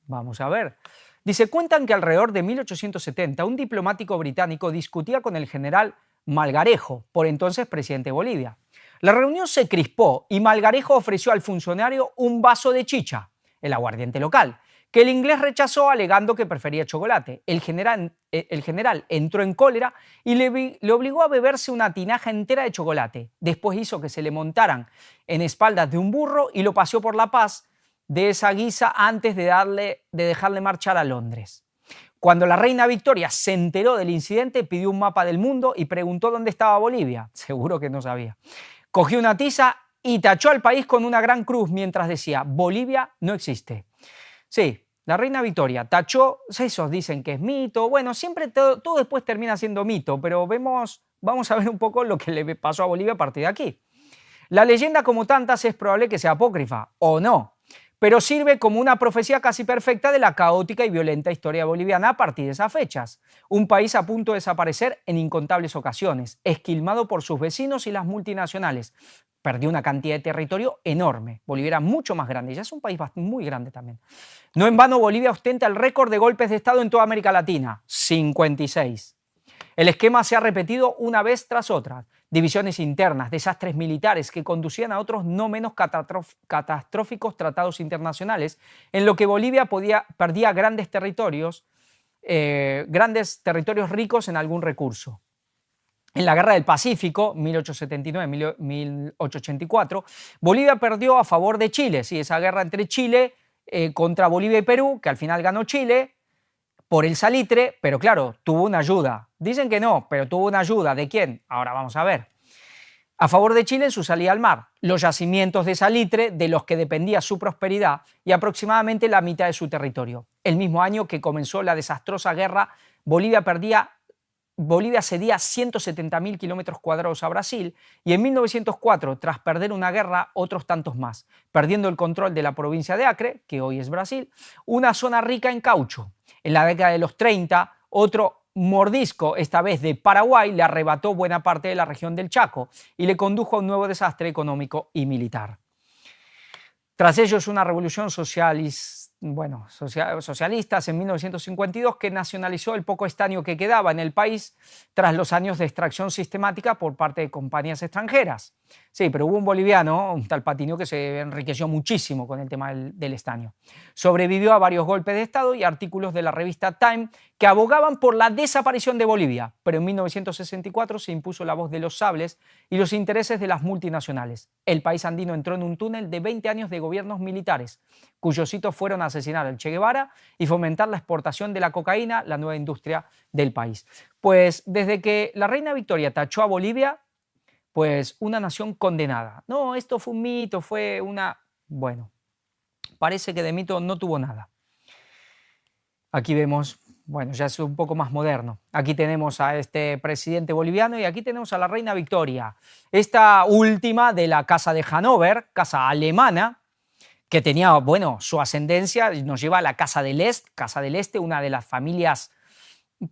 Speaker 1: Vamos a ver. Dice, cuentan que alrededor de 1870 un diplomático británico discutía con el general Malgarejo, por entonces presidente de Bolivia. La reunión se crispó y Malgarejo ofreció al funcionario un vaso de chicha, el aguardiente local, que el inglés rechazó alegando que prefería chocolate. El general entró en cólera y le obligó a beberse una tinaja entera de chocolate. Después hizo que se le montaran en espaldas de un burro y lo paseó por La Paz de esa guisa antes de dejarle marchar a Londres. Cuando la reina Victoria se enteró del incidente, pidió un mapa del mundo y preguntó dónde estaba Bolivia. Seguro que no sabía. Cogió una tiza y tachó al país con una gran cruz mientras decía, Bolivia no existe. Sí, la reina Victoria tachó, esos dicen que es mito, bueno, siempre todo después termina siendo mito, pero vamos a ver un poco lo que le pasó a Bolivia a partir de aquí. La leyenda, como tantas, es probable que sea apócrifa, o no, pero sirve como una profecía casi perfecta de la caótica y violenta historia boliviana a partir de esas fechas. Un país a punto de desaparecer en incontables ocasiones, esquilmado por sus vecinos y las multinacionales. Perdió una cantidad de territorio enorme. Bolivia era mucho más grande, ya es un país muy grande también. No en vano Bolivia ostenta el récord de golpes de Estado en toda América Latina, 56. El esquema se ha repetido una vez tras otra. Divisiones internas, desastres militares que conducían a otros no menos catastróficos tratados internacionales, en lo que Bolivia perdía grandes territorios ricos en algún recurso. En la Guerra del Pacífico, 1879-1884, Bolivia perdió a favor de Chile. Sí, esa guerra entre Chile contra Bolivia y Perú, que al final ganó Chile por el salitre, pero claro, tuvo una ayuda. Dicen que no, pero tuvo una ayuda. ¿De quién? Ahora vamos a ver. A favor de Chile en su salida al mar, los yacimientos de salitre de los que dependía su prosperidad y aproximadamente la mitad de su territorio. El mismo año que comenzó la desastrosa guerra, Bolivia cedía 170.000 kilómetros cuadrados a Brasil y en 1904, tras perder una guerra, otros tantos más, perdiendo el control de la provincia de Acre, que hoy es Brasil, una zona rica en caucho. En la década de los 30, otro mordisco, esta vez de Paraguay, le arrebató buena parte de la región del Chaco y le condujo a un nuevo desastre económico y militar. Tras ello es una revolución socialistas en 1952 que nacionalizó el poco estaño que quedaba en el país tras los años de extracción sistemática por parte de compañías extranjeras. Sí, pero hubo un boliviano, un tal Patiño, que se enriqueció muchísimo con el tema del estaño. Sobrevivió a varios golpes de Estado y artículos de la revista Time que abogaban por la desaparición de Bolivia, pero en 1964 se impuso la voz de los sables y los intereses de las multinacionales. El país andino entró en un túnel de 20 años de gobiernos militares, cuyos hitos fueron asesinar al Che Guevara y fomentar la exportación de la cocaína, la nueva industria del país. Pues desde que la reina Victoria tachó a Bolivia, pues una nación condenada. No, esto fue un mito, fue una... Bueno, parece que de mito no tuvo nada. Aquí vemos, bueno, ya es un poco más moderno. Aquí tenemos a este presidente boliviano y aquí tenemos a la reina Victoria. Esta última de la Casa de Hannover, casa alemana, que tenía, bueno, su ascendencia, nos lleva a la Casa del Este, una de las familias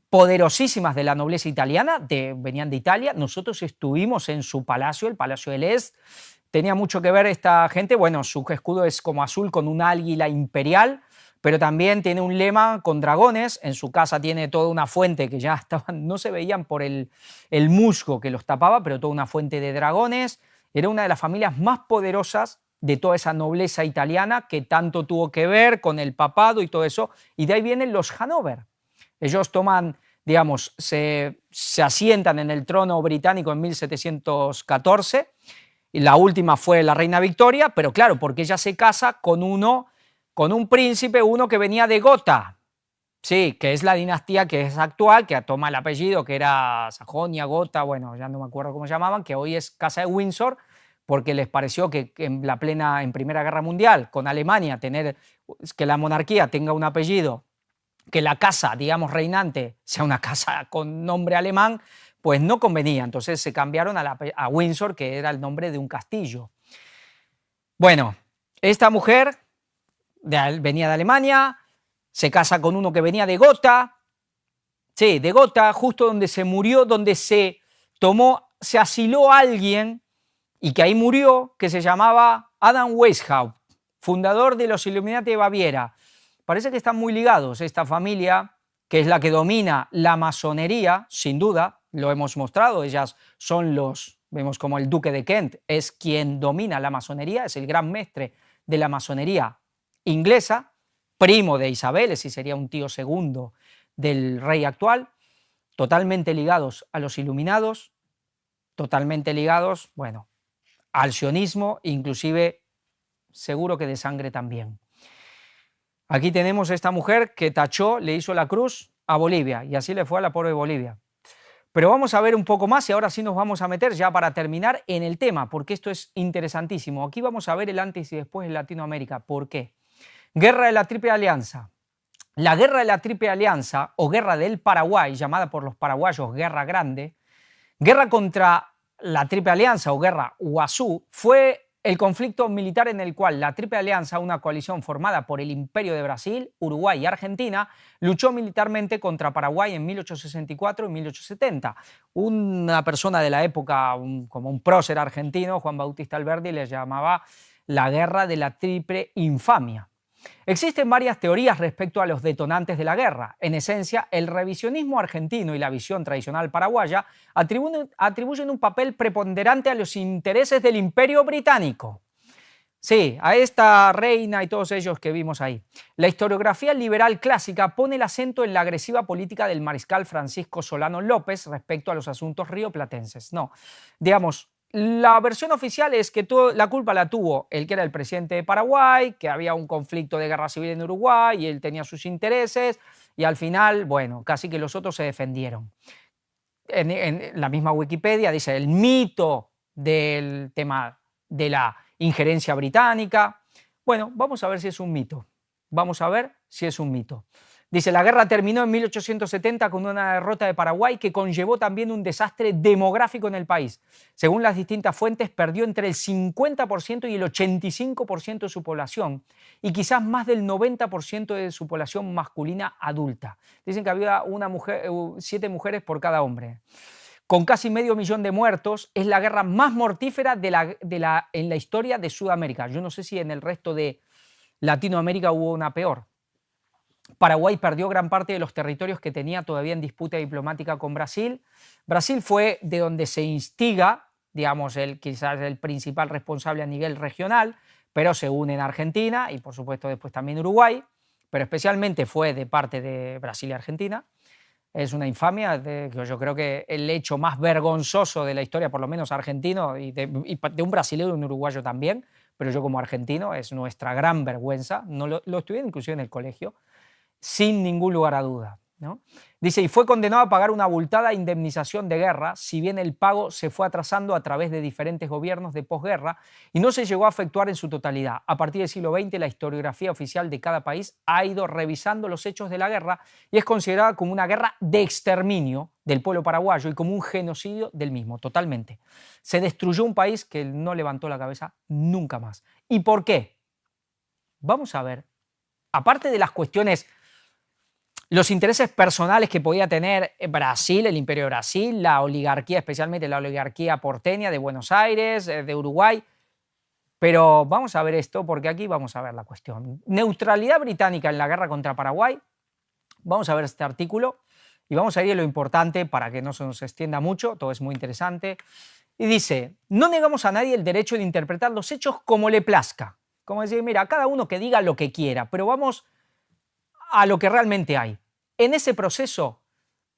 Speaker 1: poderosísimas de la nobleza italiana, venían de Italia. Nosotros estuvimos en su palacio, el Palacio del Este. Tenía mucho que ver esta gente, bueno, su escudo es como azul con un águila imperial, pero también tiene un lema con dragones. En su casa tiene toda una fuente que ya estaban, no se veían por el musgo que los tapaba, pero toda una fuente de dragones. Era una de las familias más poderosas de toda esa nobleza italiana que tanto tuvo que ver con el papado y todo eso. Y de ahí vienen los Hannover. Ellos toman, digamos, se asientan en el trono británico en 1714. Y la última fue la reina Victoria, pero claro, porque ella se casa con un príncipe, uno que venía de Gotha, sí, que es la dinastía que es actual, que toma el apellido, que era Sajonia, Gotha, bueno, ya no me acuerdo cómo se llamaban, que hoy es Casa de Windsor, porque les pareció que en Primera Guerra Mundial, con Alemania, que la monarquía tenga un apellido, que la casa, digamos, reinante sea una casa con nombre alemán, pues no convenía. Entonces se cambiaron a Windsor, que era el nombre de un castillo. Bueno, esta mujer venía de Alemania, se casa con uno que venía de Gotha, sí, de Gotha, justo donde se murió, donde se asiló a alguien y que ahí murió, que se llamaba Adam Weishaupt, fundador de los Illuminati de Baviera. Parece que están muy ligados esta familia, que es la que domina la masonería, sin duda, lo hemos mostrado, ellas son vemos como el duque de Kent es quien domina la masonería, es el gran mestre de la masonería inglesa, primo de Isabel, ese sería un tío segundo del rey actual, totalmente ligados a los iluminados, totalmente ligados, bueno, al sionismo, inclusive seguro que de sangre también. Aquí tenemos a esta mujer que tachó, le hizo la cruz a Bolivia y así le fue a la pobre Bolivia. Pero vamos a ver un poco más y ahora sí nos vamos a meter ya para terminar en el tema, porque esto es interesantísimo. Aquí vamos a ver el antes y después en Latinoamérica. ¿Por qué? Guerra de la Triple Alianza. La Guerra de la Triple Alianza o Guerra del Paraguay, llamada por los paraguayos Guerra Grande, guerra contra la Triple Alianza o Guerra Iguazú, fue el conflicto militar en el cual la Triple Alianza, una coalición formada por el Imperio de Brasil, Uruguay y Argentina, luchó militarmente contra Paraguay en 1864 y 1870. Una persona de la época, como un prócer argentino, Juan Bautista Alberdi, le llamaba la Guerra de la Triple Infamia. Existen varias teorías respecto a los detonantes de la guerra. En esencia, el revisionismo argentino y la visión tradicional paraguaya atribuyen un papel preponderante a los intereses del Imperio británico. Sí, a esta reina y todos ellos que vimos ahí. La historiografía liberal clásica pone el acento en la agresiva política del mariscal Francisco Solano López respecto a los asuntos rioplatenses. No, digamos, la versión oficial es que la culpa la tuvo el que era el presidente de Paraguay, que había un conflicto de guerra civil en Uruguay y él tenía sus intereses y al final, bueno, casi que los otros se defendieron. En la misma Wikipedia dice el mito del tema de la injerencia británica. Bueno, vamos a ver si es un mito. Vamos a ver si es un mito. Dice, la guerra terminó en 1870 con una derrota de Paraguay que conllevó también un desastre demográfico en el país. Según las distintas fuentes, perdió entre el 50% y el 85% de su población y quizás más del 90% de su población masculina adulta. Dicen que había 7 mujeres por cada hombre. Con casi medio millón de muertos, es la guerra más mortífera en la historia de Sudamérica. Yo no sé si en el resto de Latinoamérica hubo una peor. Paraguay perdió gran parte de los territorios que tenía todavía en disputa diplomática con Brasil. Brasil fue de donde se instiga, digamos, quizás el principal responsable a nivel regional, pero se une en Argentina y por supuesto después también Uruguay, pero especialmente fue de parte de Brasil y Argentina. Es una infamia, que yo creo que el hecho más vergonzoso de la historia, por lo menos argentino, y de un brasileño y un uruguayo también, pero yo como argentino es nuestra gran vergüenza. No lo estudié inclusive en el colegio, sin ningún lugar a duda. ¿no? Dice, y fue condenado a pagar una abultada indemnización de guerra, si bien el pago se fue atrasando a través de diferentes gobiernos de posguerra y no se llegó a efectuar en su totalidad. A partir del siglo XX, la historiografía oficial de cada país ha ido revisando los hechos de la guerra y es considerada como una guerra de exterminio del pueblo paraguayo y como un genocidio del mismo, totalmente. Se destruyó un país que no levantó la cabeza nunca más. ¿Y por qué? Vamos a ver, aparte de las cuestiones, los intereses personales que podía tener Brasil, el Imperio de Brasil, la oligarquía, especialmente la oligarquía porteña de Buenos Aires, de Uruguay. Pero vamos a ver esto porque aquí vamos a ver la cuestión. Neutralidad británica en la guerra contra Paraguay. Vamos a ver este artículo y vamos a ir a lo importante para que no se nos extienda mucho, todo es muy interesante. Y dice, no negamos a nadie el derecho de interpretar los hechos como le plazca. Como decir, mira, cada uno que diga lo que quiera, pero vamos a lo que realmente hay. En ese proceso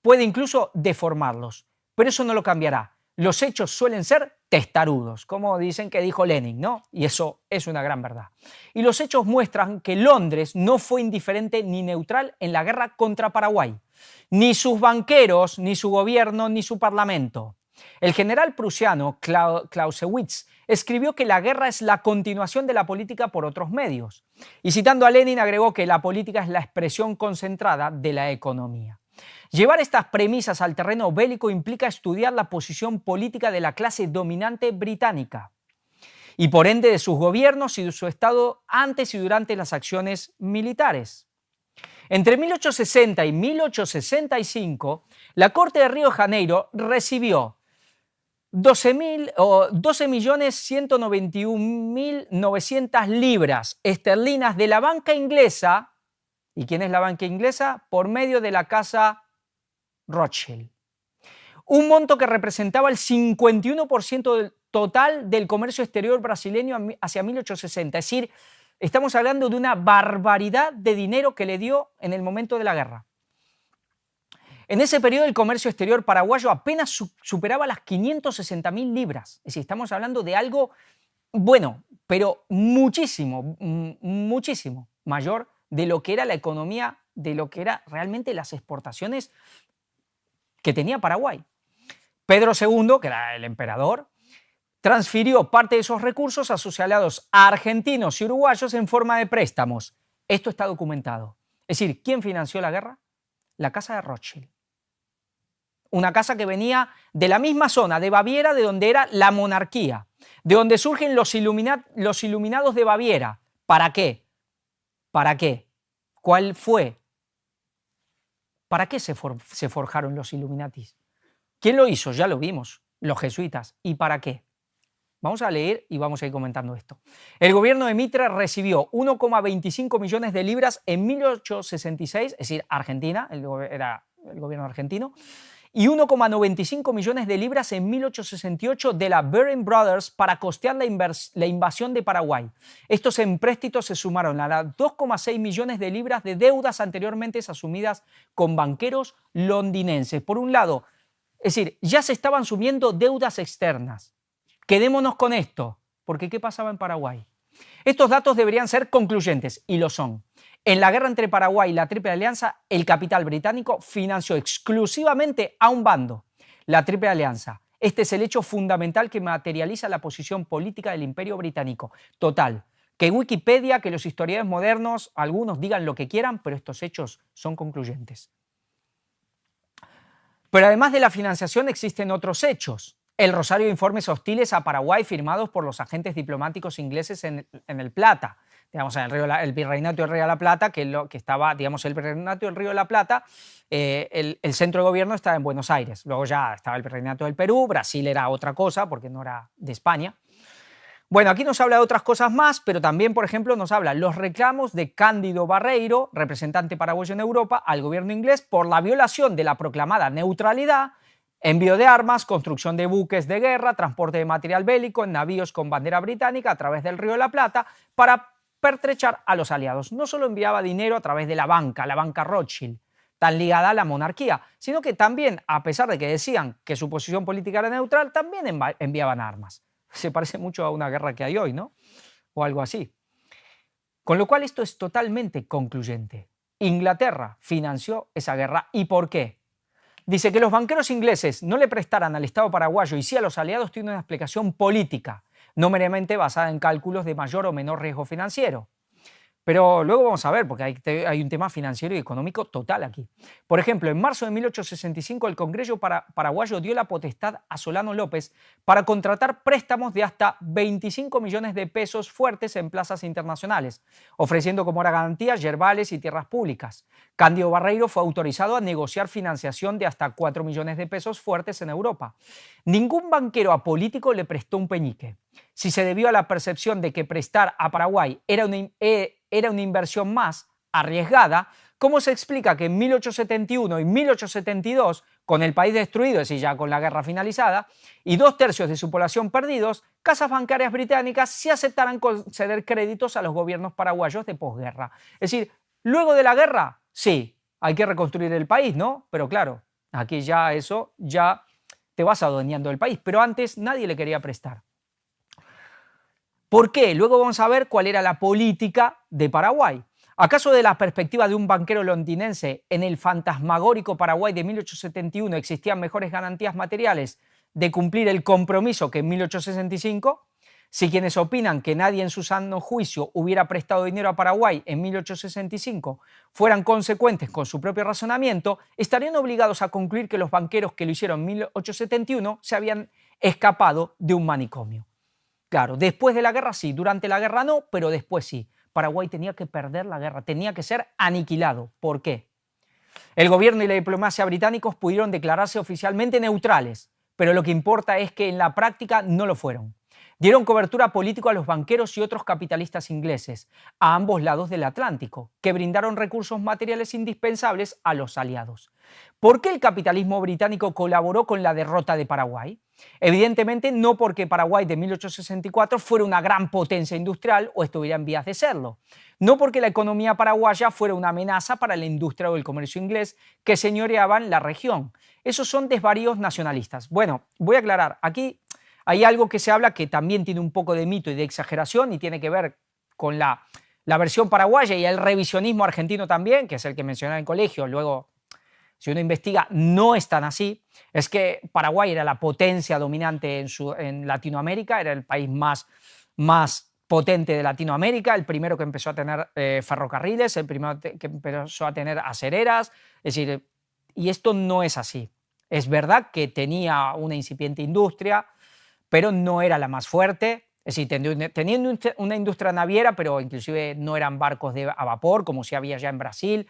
Speaker 1: puede incluso deformarlos, pero eso no lo cambiará. Los hechos suelen ser testarudos, como dicen que dijo Lenin, ¿no? Y eso es una gran verdad. Y los hechos muestran que Londres no fue indiferente ni neutral en la guerra contra Paraguay. Ni sus banqueros, ni su gobierno, ni su parlamento. El general prusiano Clausewitz escribió que la guerra es la continuación de la política por otros medios. Y citando a Lenin agregó que la política es la expresión concentrada de la economía. Llevar estas premisas al terreno bélico implica estudiar la posición política de la clase dominante británica y por ende de sus gobiernos y de su Estado antes y durante las acciones militares. Entre 1860 y 1865, la Corte de Río de Janeiro recibió 12.191.900 libras esterlinas de la banca inglesa. ¿Y quién es la banca inglesa? Por medio de la casa Rothschild. Un monto que representaba el 51% del total del comercio exterior brasileño hacia 1860. Es decir, estamos hablando de una barbaridad de dinero que le dio en el momento de la guerra. En ese periodo el comercio exterior paraguayo apenas superaba las 560.000 libras. Es decir, estamos hablando de algo, bueno, pero muchísimo, muchísimo mayor de lo que era la economía, de lo que era realmente las exportaciones que tenía Paraguay. Pedro II, que era el emperador, transfirió parte de esos recursos a sus aliados argentinos y uruguayos en forma de préstamos. Esto está documentado. Es decir, ¿quién financió la guerra? La casa de Rothschild. Una casa que venía de la misma zona de Baviera, de donde era la monarquía, de donde surgen los iluminados de Baviera. ¿Para qué? ¿Para qué? ¿Cuál fue? ¿Para qué se forjaron los Illuminatis? ¿Quién lo hizo? Ya lo vimos, los jesuitas. ¿Y para qué? Vamos a leer y vamos a ir comentando esto. El gobierno de Mitre recibió 1,25 millones de libras en 1866, es decir, Argentina, era el gobierno argentino, y 1,95 millones de libras en 1868 de la Baring Brothers para costear la invasión de Paraguay. Estos empréstitos se sumaron a las 2,6 millones de libras de deudas anteriormente asumidas con banqueros londinenses. Por un lado, es decir, ya se estaban subiendo deudas externas. Quedémonos con esto, porque ¿qué pasaba en Paraguay? Estos datos deberían ser concluyentes, y lo son. En la guerra entre Paraguay y la Triple Alianza, el capital británico financió exclusivamente a un bando, la Triple Alianza. Este es el hecho fundamental que materializa la posición política del Imperio Británico. Total, que Wikipedia, que los historiadores modernos, algunos digan lo que quieran, pero estos hechos son concluyentes. Pero además de la financiación existen otros hechos. El rosario de informes hostiles a Paraguay firmados por los agentes diplomáticos ingleses en el Plata. Digamos, en el Virreinato del Río de la Plata, que estaba, digamos, el Virreinato del Río de la Plata, el centro de gobierno estaba en Buenos Aires. Luego ya estaba el Virreinato del Perú, Brasil era otra cosa porque no era de España. Bueno, aquí nos habla de otras cosas más, pero también, por ejemplo, nos habla los reclamos de Cándido Barreiro, representante paraguayo en Europa, al gobierno inglés por la violación de la proclamada neutralidad, envío de armas, construcción de buques de guerra, transporte de material bélico en navíos con bandera británica a través del Río de la Plata para pertrechar a los aliados. No solo enviaba dinero a través de la banca Rothschild, tan ligada a la monarquía, sino que también, a pesar de que decían que su posición política era neutral, también enviaban armas. Se parece mucho a una guerra que hay hoy, ¿no? O algo así. Con lo cual esto es totalmente concluyente. Inglaterra financió esa guerra. ¿Y por qué? Dice que los banqueros ingleses no le prestaran al Estado paraguayo y sí a los aliados tiene una explicación política, no meramente basada en cálculos de mayor o menor riesgo financiero. Pero luego vamos a ver, porque hay un tema financiero y económico total aquí. Por ejemplo, en marzo de 1865 el Congreso paraguayo dio la potestad a Solano López para contratar préstamos de hasta 25 millones de pesos fuertes en plazas internacionales, ofreciendo como garantías yerbales y tierras públicas. Cándido Barreiro fue autorizado a negociar financiación de hasta 4 millones de pesos fuertes en Europa. Ningún banquero apolítico le prestó un peñique. Si se debió a la percepción de que prestar a Paraguay era una inversión más arriesgada, ¿cómo se explica que en 1871 y 1872, con el país destruido, es decir, ya con la guerra finalizada, y 2/3 de su población perdidos, casas bancarias británicas sí aceptaran conceder créditos a los gobiernos paraguayos de posguerra? Es decir, luego de la guerra, sí, hay que reconstruir el país, ¿no? Pero claro, aquí ya te vas adueñando del país, pero antes nadie le quería prestar. ¿Por qué? Luego vamos a ver cuál era la política de Paraguay. ¿Acaso de la perspectiva de un banquero londinense en el fantasmagórico Paraguay de 1871 existían mejores garantías materiales de cumplir el compromiso que en 1865? Si quienes opinan que nadie en su sano juicio hubiera prestado dinero a Paraguay en 1865 fueran consecuentes con su propio razonamiento, estarían obligados a concluir que los banqueros que lo hicieron en 1871 se habían escapado de un manicomio. Claro, después de la guerra sí, durante la guerra no, pero después sí. Paraguay tenía que perder la guerra, tenía que ser aniquilado. ¿Por qué? El gobierno y la diplomacia británicos pudieron declararse oficialmente neutrales, pero lo que importa es que en la práctica no lo fueron. Dieron cobertura política a los banqueros y otros capitalistas ingleses, a ambos lados del Atlántico, que brindaron recursos materiales indispensables a los aliados. ¿Por qué el capitalismo británico colaboró con la derrota de Paraguay? Evidentemente no porque Paraguay de 1864 fuera una gran potencia industrial o estuviera en vías de serlo. No porque la economía paraguaya fuera una amenaza para la industria o el comercio inglés que señoreaban la región. Esos son desvaríos nacionalistas. Bueno, voy a aclarar. Aquí hay algo que se habla que también tiene un poco de mito y de exageración y tiene que ver con la versión paraguaya y el revisionismo argentino también, que es el que mencionaba en el colegio. Luego, si uno investiga, no es tan así. Es que Paraguay era la potencia dominante en Latinoamérica, era el país más potente de Latinoamérica, el primero que empezó a tener ferrocarriles, el primero que empezó a tener acereras. Es decir, y esto no es así. Es verdad que tenía una incipiente industria, pero no era la más fuerte. Es decir, teniendo una industria naviera, pero inclusive no eran barcos a vapor, como si había ya en Brasil.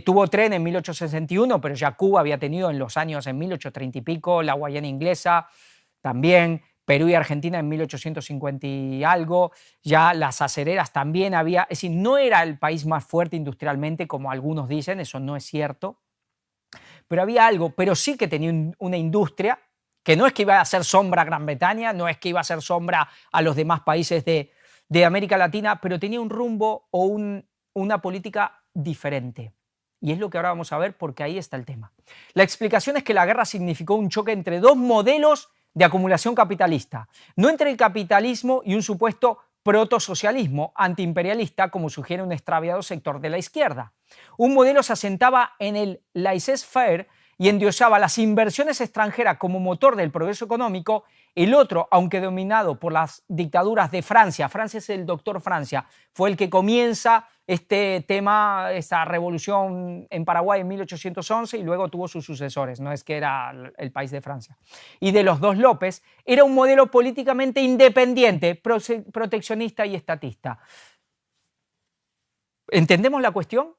Speaker 1: Tuvo tren en 1861, pero ya Cuba había tenido en los años en 1830 y pico, la Guayana Inglesa también, Perú y Argentina en 1850 y algo, ya las acereras también había. Es decir, no era el país más fuerte industrialmente, como algunos dicen, eso no es cierto, pero había algo, pero sí que tenía una industria que no es que iba a hacer sombra a Gran Bretaña, no es que iba a hacer sombra a los demás países de América Latina, pero tenía un rumbo o una política diferente. Y es lo que ahora vamos a ver porque ahí está el tema. La explicación es que la guerra significó un choque entre dos modelos de acumulación capitalista, no entre el capitalismo y un supuesto protosocialismo antiimperialista como sugiere un extraviado sector de la izquierda. Un modelo se asentaba en el laissez-faire y endiosaba las inversiones extranjeras como motor del progreso económico. El otro, aunque dominado por las dictaduras de Francia es el doctor Francia, fue el que comienza este tema, esta revolución en Paraguay en 1811 y luego tuvo sus sucesores, no es que era el país de Francia. Y de los dos López, era un modelo políticamente independiente, proteccionista y estatista. ¿Entendemos la cuestión?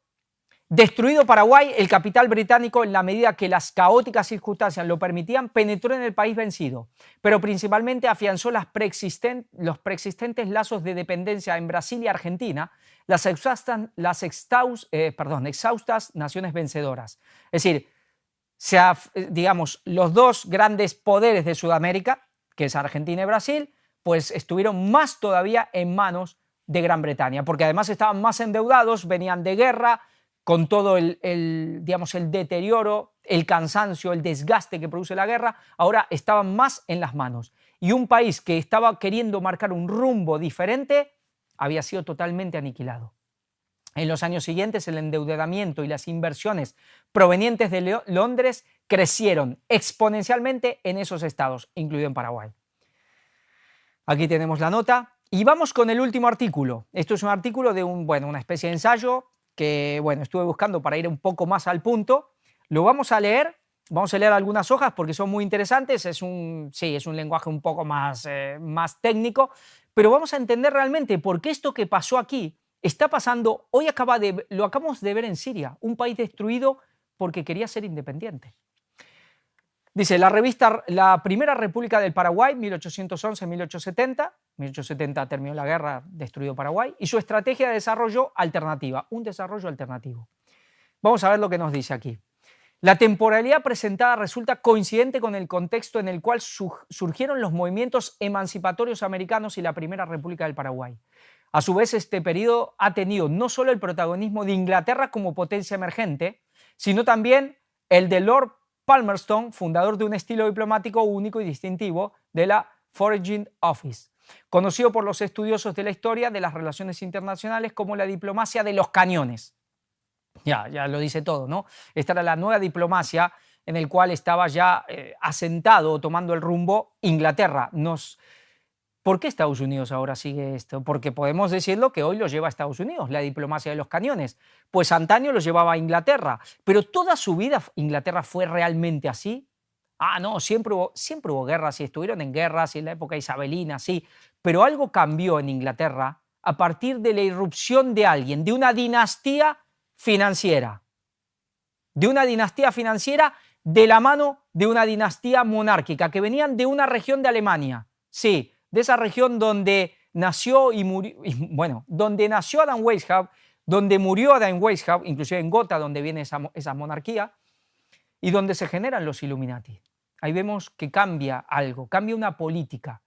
Speaker 1: Destruido Paraguay, el capital británico, en la medida que las caóticas circunstancias lo permitían, penetró en el país vencido, pero principalmente afianzó los preexistentes lazos de dependencia en Brasil y Argentina, las exhaustas naciones vencedoras. Es decir, digamos, los dos grandes poderes de Sudamérica, que es Argentina y Brasil, pues estuvieron más todavía en manos de Gran Bretaña, porque además estaban más endeudados, venían de guerra, con todo el deterioro, el cansancio, el desgaste que produce la guerra, ahora estaban más en las manos. Y un país que estaba queriendo marcar un rumbo diferente había sido totalmente aniquilado. En los años siguientes, el endeudamiento y las inversiones provenientes de Londres crecieron exponencialmente en esos estados, incluido en Paraguay. Aquí tenemos la nota. Y vamos con el último artículo. Esto es un artículo de una especie de ensayo que estuve buscando para ir un poco más al punto. Lo vamos a leer algunas hojas porque son muy interesantes. Es un lenguaje un poco más técnico, pero vamos a entender realmente por qué esto que pasó aquí está pasando. Hoy lo acabamos de ver en Siria, un país destruido porque quería ser independiente. Dice la revista La Primera República del Paraguay, 1811-1870. 1870 terminó la guerra, destruido Paraguay, y su estrategia de desarrollo alternativa, un desarrollo alternativo. Vamos a ver lo que nos dice aquí. La temporalidad presentada resulta coincidente con el contexto en el cual surgieron los movimientos emancipatorios americanos y la Primera República del Paraguay. A su vez, este periodo ha tenido no solo el protagonismo de Inglaterra como potencia emergente, sino también el de Lord Palmerston, fundador de un estilo diplomático único y distintivo de la Foreign Office, conocido por los estudiosos de la historia de las relaciones internacionales como la diplomacia de los cañones. Ya lo dice todo, ¿no? Esta era la nueva diplomacia en el cual estaba ya asentado o tomando el rumbo Inglaterra. ¿Por qué Estados Unidos ahora sigue esto? Porque podemos decirlo que hoy lo lleva a Estados Unidos, la diplomacia de los cañones. Pues antaño lo llevaba a Inglaterra. Pero toda su vida Inglaterra fue realmente así. No, siempre hubo guerras y estuvieron en guerras y en la época isabelina, sí. Pero algo cambió en Inglaterra a partir de la irrupción de alguien, de una dinastía financiera. De una dinastía financiera de la mano de una dinastía monárquica que venían de una región de Alemania. Sí, de esa región donde nació y murió, donde nació Adam Weishaupt, donde murió Adam Weishaupt, inclusive en Gotha, donde viene esa monarquía, y donde se generan los Illuminati. Ahí vemos que cambia algo, cambia una política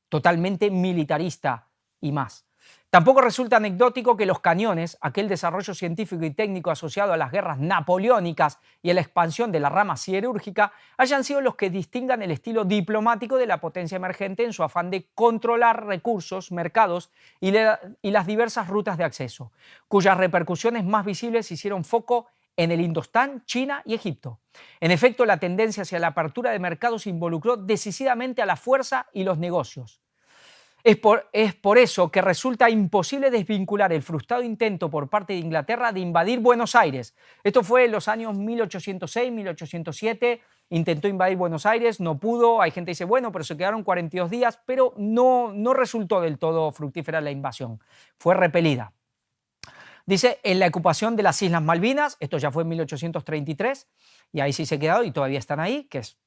Speaker 1: totalmente militarista y más. Tampoco resulta anecdótico que los cañones, aquel desarrollo científico y técnico asociado a las guerras napoleónicas y a la expansión de la rama siderúrgica, hayan sido los que distingan el estilo diplomático de la potencia emergente en su afán de controlar recursos, mercados y las diversas rutas de acceso, cuyas repercusiones más visibles hicieron foco en el Indostán, China y Egipto. En efecto, la tendencia hacia la apertura de mercados involucró decisivamente a la fuerza y los negocios. Es por eso que resulta imposible desvincular el frustrado intento por parte de Inglaterra de invadir Buenos Aires. Esto fue en los años 1806, 1807, intentó invadir Buenos Aires, no pudo, hay gente que dice, pero se quedaron 42 días, pero no resultó del todo fructífera la invasión, fue repelida. Dice, en la ocupación de las Islas Malvinas, esto ya fue en 1833, y ahí sí se quedaron y todavía están ahí, que es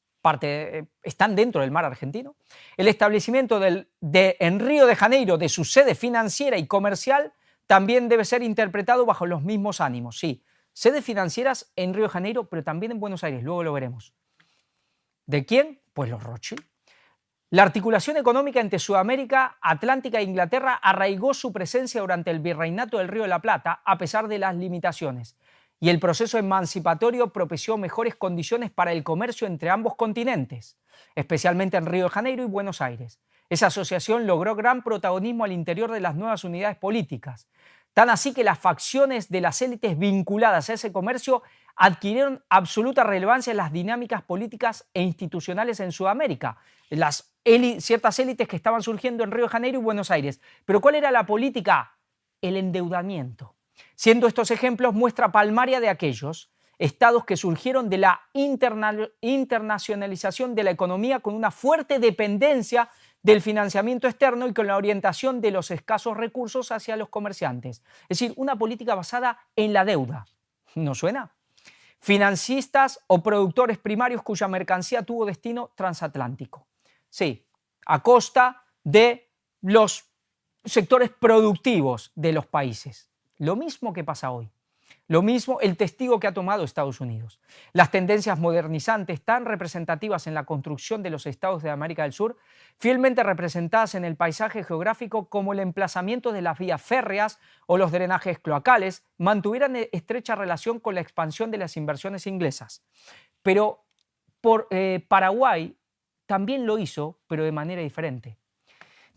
Speaker 1: están dentro del mar argentino. El establecimiento en Río de Janeiro de su sede financiera y comercial también debe ser interpretado bajo los mismos ánimos. Sí, sedes financieras en Río de Janeiro, pero también en Buenos Aires, luego lo veremos. ¿De quién? Pues los Rothschild. La articulación económica entre Sudamérica, Atlántica e Inglaterra arraigó su presencia durante el virreinato del Río de la Plata, a pesar de las limitaciones. Y el proceso emancipatorio propició mejores condiciones para el comercio entre ambos continentes, especialmente en Río de Janeiro y Buenos Aires. Esa asociación logró gran protagonismo al interior de las nuevas unidades políticas, tan así que las facciones de las élites vinculadas a ese comercio adquirieron absoluta relevancia en las dinámicas políticas e institucionales en Sudamérica, ciertas élites que estaban surgiendo en Río de Janeiro y Buenos Aires. ¿Pero cuál era la política? El endeudamiento. Siendo estos ejemplos muestra palmaria de aquellos estados que surgieron de la internacionalización de la economía con una fuerte dependencia del financiamiento externo y con la orientación de los escasos recursos hacia los comerciantes. Es decir, una política basada en la deuda. ¿No suena? Financistas o productores primarios cuya mercancía tuvo destino transatlántico. Sí, a costa de los sectores productivos de los países. Lo mismo que pasa hoy. Lo mismo el testigo que ha tomado Estados Unidos. Las tendencias modernizantes tan representativas en la construcción de los estados de América del Sur, fielmente representadas en el paisaje geográfico como el emplazamiento de las vías férreas o los drenajes cloacales, mantuvieran estrecha relación con la expansión de las inversiones inglesas. Pero Paraguay también lo hizo, pero de manera diferente.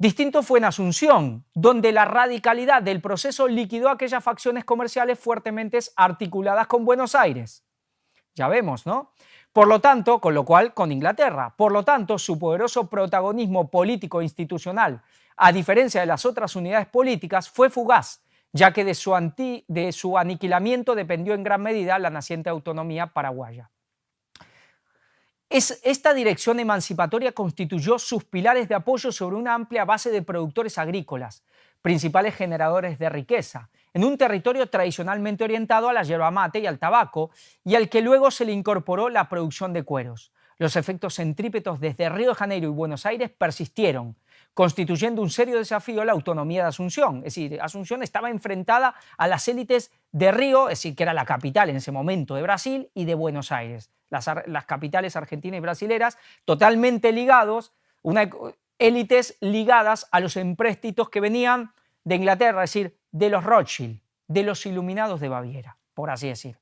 Speaker 1: Distinto fue en Asunción, donde la radicalidad del proceso liquidó aquellas facciones comerciales fuertemente articuladas con Buenos Aires. Ya vemos, ¿no? Por lo tanto, con lo cual, con Inglaterra. Por lo tanto, su poderoso protagonismo político e institucional, a diferencia de las otras unidades políticas, fue fugaz, ya que de su aniquilamiento dependió en gran medida la naciente autonomía paraguaya. Esta dirección emancipatoria constituyó sus pilares de apoyo sobre una amplia base de productores agrícolas, principales generadores de riqueza, en un territorio tradicionalmente orientado a la yerba mate y al tabaco, y al que luego se le incorporó la producción de cueros. Los efectos centrípetos desde Río de Janeiro y Buenos Aires persistieron, constituyendo un serio desafío a la autonomía de Asunción. Es decir, Asunción estaba enfrentada a las élites de Río, es decir, que era la capital en ese momento de Brasil, y de Buenos Aires, las capitales argentinas y brasileras, totalmente ligados, élites ligadas a los empréstitos que venían de Inglaterra, es decir, de los Rothschild, de los iluminados de Baviera, por así decir.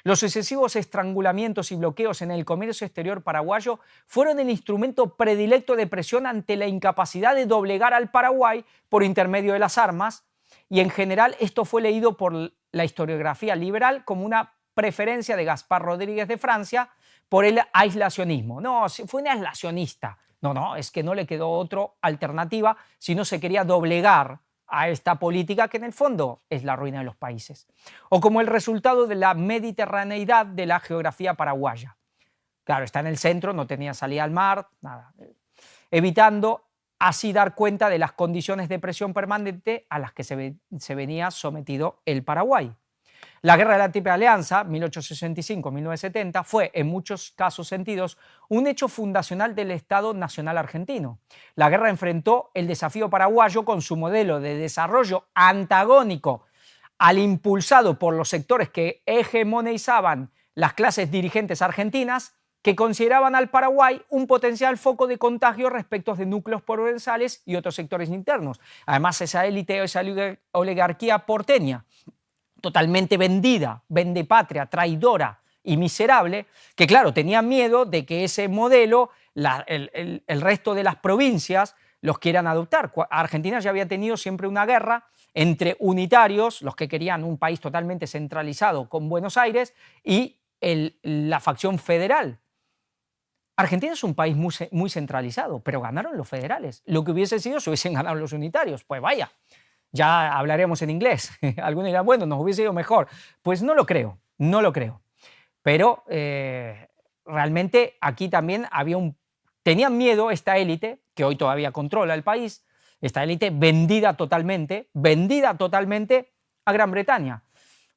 Speaker 1: Los sucesivos estrangulamientos y bloqueos en el comercio exterior paraguayo fueron el instrumento predilecto de presión ante la incapacidad de doblegar al Paraguay por intermedio de las armas, y en general esto fue leído por la historiografía liberal como una preferencia de Gaspar Rodríguez de Francia por el aislacionismo. No, fue un aislacionista. No, es que no le quedó otra alternativa si no se quería doblegar a esta política que en el fondo es la ruina de los países. O como el resultado de la mediterraneidad de la geografía paraguaya. Claro, está en el centro, no tenía salida al mar, nada. Evitando así dar cuenta de las condiciones de presión permanente a las que se venía sometido el Paraguay. La Guerra de la Triple Alianza, 1865-1970, fue en muchos sentidos un hecho fundacional del Estado Nacional Argentino. La guerra enfrentó el desafío paraguayo con su modelo de desarrollo antagónico al impulsado por los sectores que hegemonizaban las clases dirigentes argentinas, que consideraban al Paraguay un potencial foco de contagio respecto de núcleos provenzales y otros sectores internos. Además, esa élite o esa oligarquía porteña, totalmente vendida, vendepatria, traidora y miserable, que claro, tenía miedo de que ese modelo, el resto de las provincias los quieran adoptar. Argentina ya había tenido siempre una guerra entre unitarios, los que querían un país totalmente centralizado con Buenos Aires, y la facción federal. Argentina es un país muy centralizado, pero ganaron los federales. Lo que hubiese sido si hubiesen ganado los unitarios, pues vaya. Ya hablaremos en inglés. Algunos dirán, bueno, nos hubiese ido mejor. Pues no lo creo, no lo creo. Pero realmente aquí también tenían miedo esta élite, que hoy todavía controla el país, esta élite vendida totalmente a Gran Bretaña.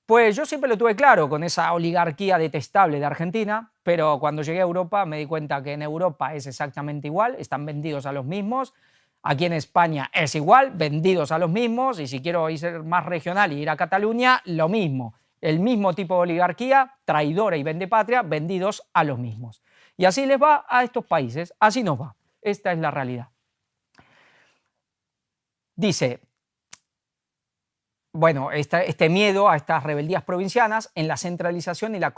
Speaker 1: Pues yo siempre lo tuve claro con esa oligarquía detestable de Argentina, pero cuando llegué a Europa me di cuenta que en Europa es exactamente igual, están vendidos a los mismos. Aquí en España es igual, vendidos a los mismos, y si quiero ser más regional y ir a Cataluña, lo mismo. El mismo tipo de oligarquía, traidora y vendepatria, vendidos a los mismos. Y así les va a estos países, así nos va. Esta es la realidad. Dice, bueno, este miedo a estas rebeldías provincianas en la centralización y la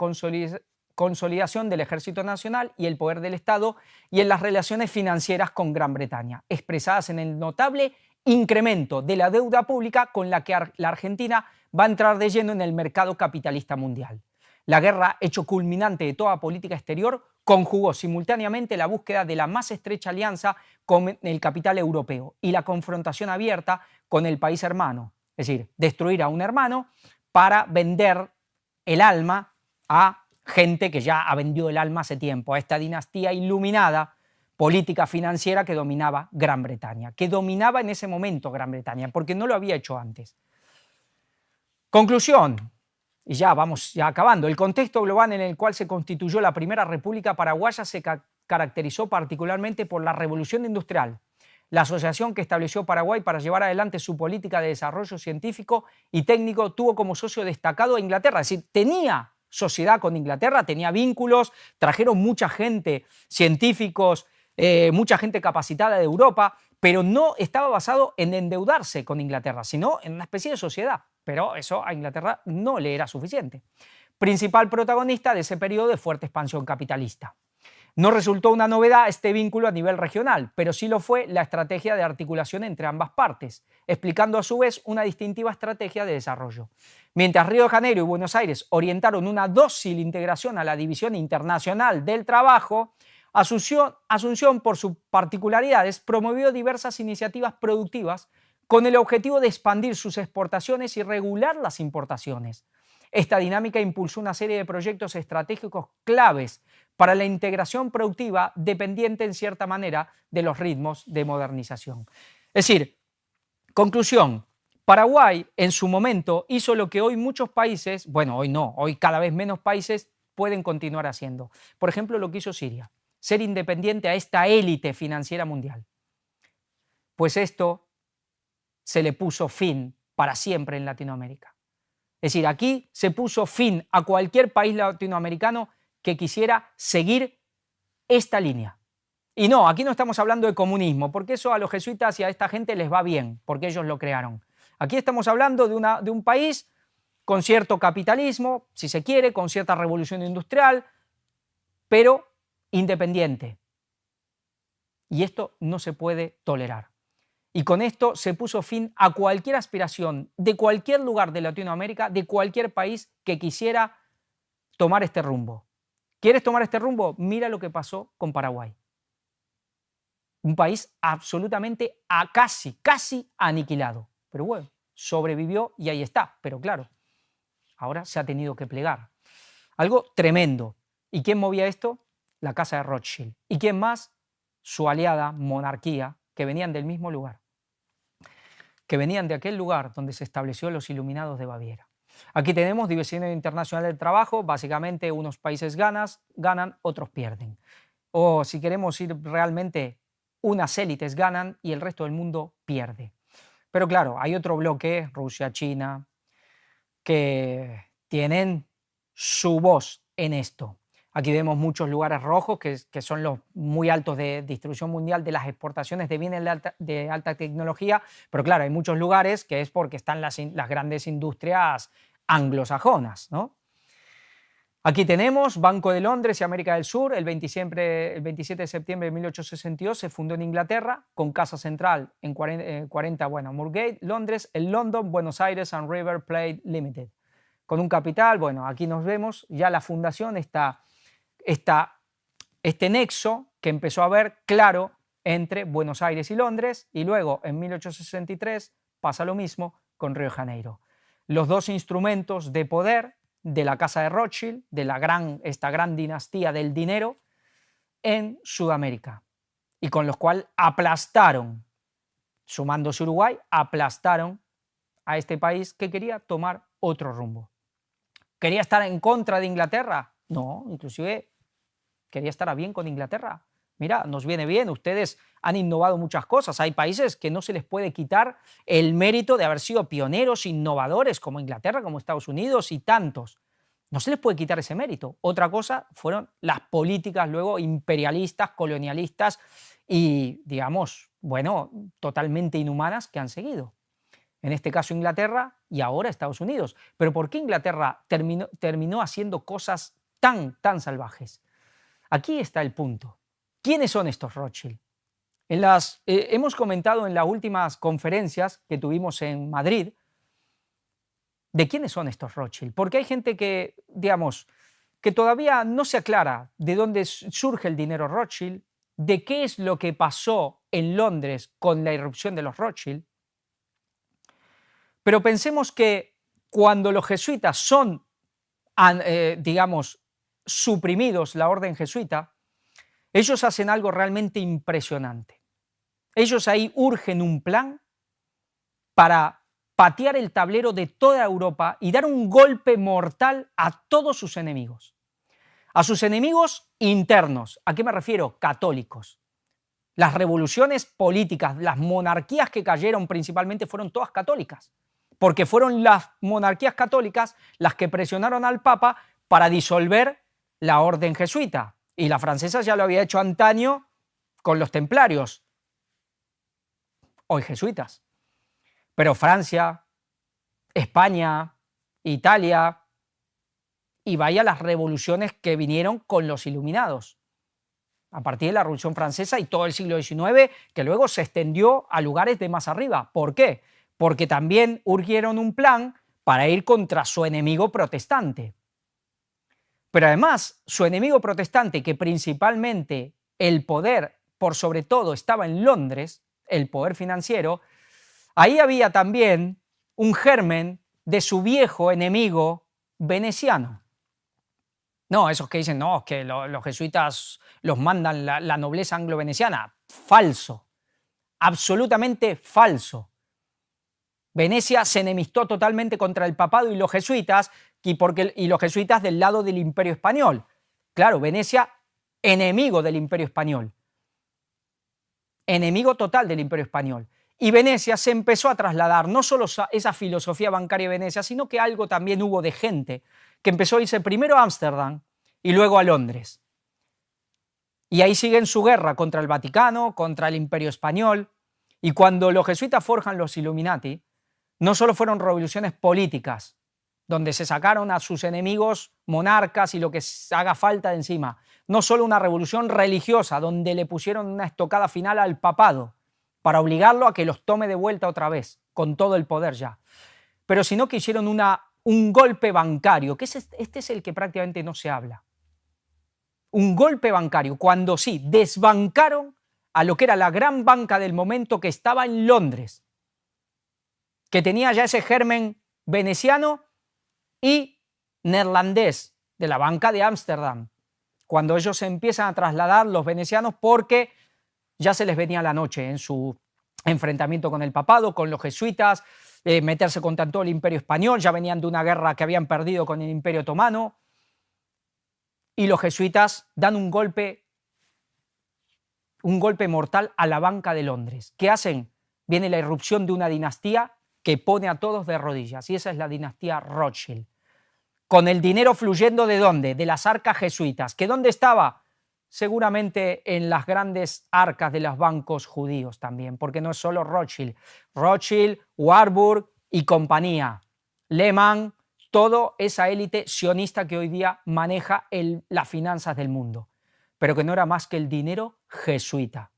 Speaker 1: consolidación del Ejército Nacional y el poder del Estado, y en las relaciones financieras con Gran Bretaña, expresadas en el notable incremento de la deuda pública con la que la Argentina va a entrar de lleno en el mercado capitalista mundial. La guerra, hecho culminante de toda política exterior, conjugó simultáneamente la búsqueda de la más estrecha alianza con el capital europeo y la confrontación abierta con el país hermano, es decir, destruir a un hermano para vender el alma a gente que ya ha vendido el alma hace tiempo, a esta dinastía iluminada política financiera que dominaba Gran Bretaña, que dominaba en ese momento Gran Bretaña, porque no lo había hecho antes. Conclusión, y ya vamos acabando. El contexto global en el cual se constituyó la primera República Paraguaya se caracterizó particularmente por la revolución industrial, la asociación que estableció Paraguay para llevar adelante su política de desarrollo científico y técnico tuvo como socio destacado a Inglaterra, es decir, tenía sociedad con Inglaterra, tenía vínculos, trajeron mucha gente, científicos, mucha gente capacitada de Europa, pero no estaba basado en endeudarse con Inglaterra, sino en una especie de sociedad. Pero eso a Inglaterra no le era suficiente. Principal protagonista de ese periodo de fuerte expansión capitalista. No resultó una novedad este vínculo a nivel regional, pero sí lo fue la estrategia de articulación entre ambas partes, explicando a su vez una distintiva estrategia de desarrollo. Mientras Río de Janeiro y Buenos Aires orientaron una dócil integración a la División Internacional del Trabajo, Asunción, por sus particularidades, promovió diversas iniciativas productivas con el objetivo de expandir sus exportaciones y regular las importaciones. Esta dinámica impulsó una serie de proyectos estratégicos claves para la integración productiva dependiente en cierta manera de los ritmos de modernización. Es decir, conclusión, Paraguay en su momento hizo lo que hoy muchos países, bueno, hoy no, hoy cada vez menos países pueden continuar haciendo. Por ejemplo, lo que hizo Siria, ser independiente a esta élite financiera mundial. Pues esto se le puso fin para siempre en Latinoamérica. Es decir, aquí se puso fin a cualquier país latinoamericano que quisiera seguir esta línea. Y no, aquí no estamos hablando de comunismo, porque eso a los jesuitas y a esta gente les va bien, porque ellos lo crearon. Aquí estamos hablando de un país con cierto capitalismo, si se quiere, con cierta revolución industrial, pero independiente. Y esto no se puede tolerar. Y con esto se puso fin a cualquier aspiración de cualquier lugar de Latinoamérica, de cualquier país que quisiera tomar este rumbo. ¿Quieres tomar este rumbo? Mira lo que pasó con Paraguay. Un país absolutamente casi aniquilado. Pero bueno, sobrevivió y ahí está. Pero claro, ahora se ha tenido que plegar. Algo tremendo. ¿Y quién movía esto? La Casa de Rothschild. ¿Y quién más? Su aliada, monarquía, que venían del mismo lugar. Que venían de aquel lugar donde se estableció los Iluminados de Baviera. Aquí tenemos División Internacional del Trabajo, básicamente unos países ganan, otros pierden. O si queremos ir realmente, unas élites ganan y el resto del mundo pierde. Pero claro, hay otro bloque, Rusia, China, que tienen su voz en esto. Aquí vemos muchos lugares rojos que son los muy altos de distribución mundial de las exportaciones de bienes de alta tecnología, pero claro, hay muchos lugares que es porque están las grandes industrias anglosajonas, ¿no? Aquí tenemos Banco de Londres y América del Sur, el 27 de septiembre de 1862 se fundó en Inglaterra, con casa central en 40, Moorgate, Londres, el London, Buenos Aires and River Plate Limited. Con un capital, bueno, aquí nos vemos, ya la fundación está este nexo que empezó a ver claro entre Buenos Aires y Londres, y luego en 1863 pasa lo mismo con Río de Janeiro. Los dos instrumentos de poder de la Casa de Rothschild, de esta gran dinastía del dinero en Sudamérica, y con los cuales aplastaron, sumándose Uruguay, aplastaron a este país que quería tomar otro rumbo. ¿Quería estar en contra de Inglaterra? No, inclusive quería estar a bien con Inglaterra. Mira, nos viene bien, ustedes han innovado muchas cosas. Hay países que no se les puede quitar el mérito de haber sido pioneros, innovadores, como Inglaterra, como Estados Unidos y tantos. No se les puede quitar ese mérito. Otra cosa fueron las políticas luego imperialistas, colonialistas y, digamos, bueno, totalmente inhumanas que han seguido. En este caso Inglaterra y ahora Estados Unidos. ¿Pero por qué Inglaterra terminó haciendo cosas tan salvajes? Aquí está el punto. ¿Quiénes son estos Rothschild? Hemos comentado en las últimas conferencias que tuvimos en Madrid de quiénes son estos Rothschild, porque hay gente que, digamos, que todavía no se aclara de dónde surge el dinero Rothschild, de qué es lo que pasó en Londres con la irrupción de los Rothschild. Pero pensemos que cuando los jesuitas son, digamos, suprimidos, la orden jesuita, ellos hacen algo realmente impresionante. Ellos ahí urgen un plan para patear el tablero de toda Europa y dar un golpe mortal a todos sus enemigos. A sus enemigos internos. ¿A qué me refiero? Católicos. Las revoluciones políticas, las monarquías que cayeron principalmente fueron todas católicas, porque fueron las monarquías católicas las que presionaron al Papa para disolver la orden jesuita. Y la francesa ya lo había hecho antaño con los templarios, hoy jesuitas. Pero Francia, España, Italia, y vaya las revoluciones que vinieron con los iluminados. a partir de la Revolución Francesa y todo el siglo XIX, que luego se extendió a lugares de más arriba. ¿Por qué? Porque también urgieron un plan para ir contra su enemigo protestante. Pero además, su enemigo protestante, que principalmente el poder, por sobre todo, estaba en Londres, el poder financiero, ahí había también un germen de su viejo enemigo veneciano. No, esos que dicen, no, que los jesuitas los mandan la nobleza anglo-veneciana. Falso, absolutamente falso. Venecia se enemistó totalmente contra el papado y los jesuitas, y los jesuitas del lado del Imperio Español. Claro, Venecia, enemigo del Imperio Español. Enemigo total del Imperio Español. Y Venecia se empezó a trasladar no solo esa filosofía bancaria de Venecia, sino que algo también hubo de gente que empezó a irse primero a Ámsterdam y luego a Londres. Y ahí siguen su guerra contra el Vaticano, contra el Imperio Español. Y cuando los jesuitas forjan los Illuminati, no solo fueron revoluciones políticas, donde se sacaron a sus enemigos monarcas y lo que haga falta de encima, no solo una revolución religiosa, donde le pusieron una estocada final al papado para obligarlo a que los tome de vuelta otra vez, con todo el poder ya, pero sino que hicieron un golpe bancario, que este es el que prácticamente no se habla. Un golpe bancario, cuando sí, desbancaron a lo que era la gran banca del momento que estaba en Londres, que tenía ya ese germen veneciano y neerlandés de la banca de Ámsterdam, cuando ellos se empiezan a trasladar los venecianos porque ya se les venía la noche en su enfrentamiento con el papado, con los jesuitas, meterse contra todo el Imperio Español, ya venían de una guerra que habían perdido con el Imperio Otomano, y los jesuitas dan un golpe mortal a la banca de Londres. ¿Qué hacen? Viene la irrupción de una dinastía que pone a todos de rodillas, y esa es la dinastía Rothschild. Con el dinero fluyendo ¿de dónde? De las arcas jesuitas. ¿Que dónde estaba? Seguramente en las grandes arcas de los bancos judíos también, porque no es solo Rothschild. Rothschild, Warburg y compañía. Lehman, toda esa élite sionista que hoy día maneja las finanzas del mundo, pero que no era más que el dinero jesuita.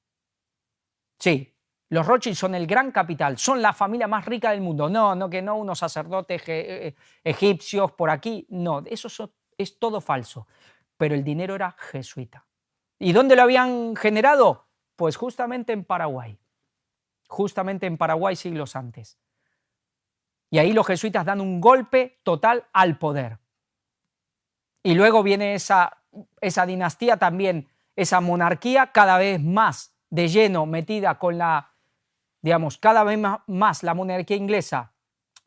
Speaker 1: Sí, los Rothschild son el gran capital, son la familia más rica del mundo. No, que no unos sacerdotes egipcios por aquí. No, eso es todo falso. Pero el dinero era jesuita. ¿Y dónde lo habían generado? Pues justamente en Paraguay. Justamente en Paraguay siglos antes. Y ahí los jesuitas dan un golpe total al poder. Y luego viene esa dinastía también, esa monarquía cada vez más de lleno metida con cada vez más la monarquía inglesa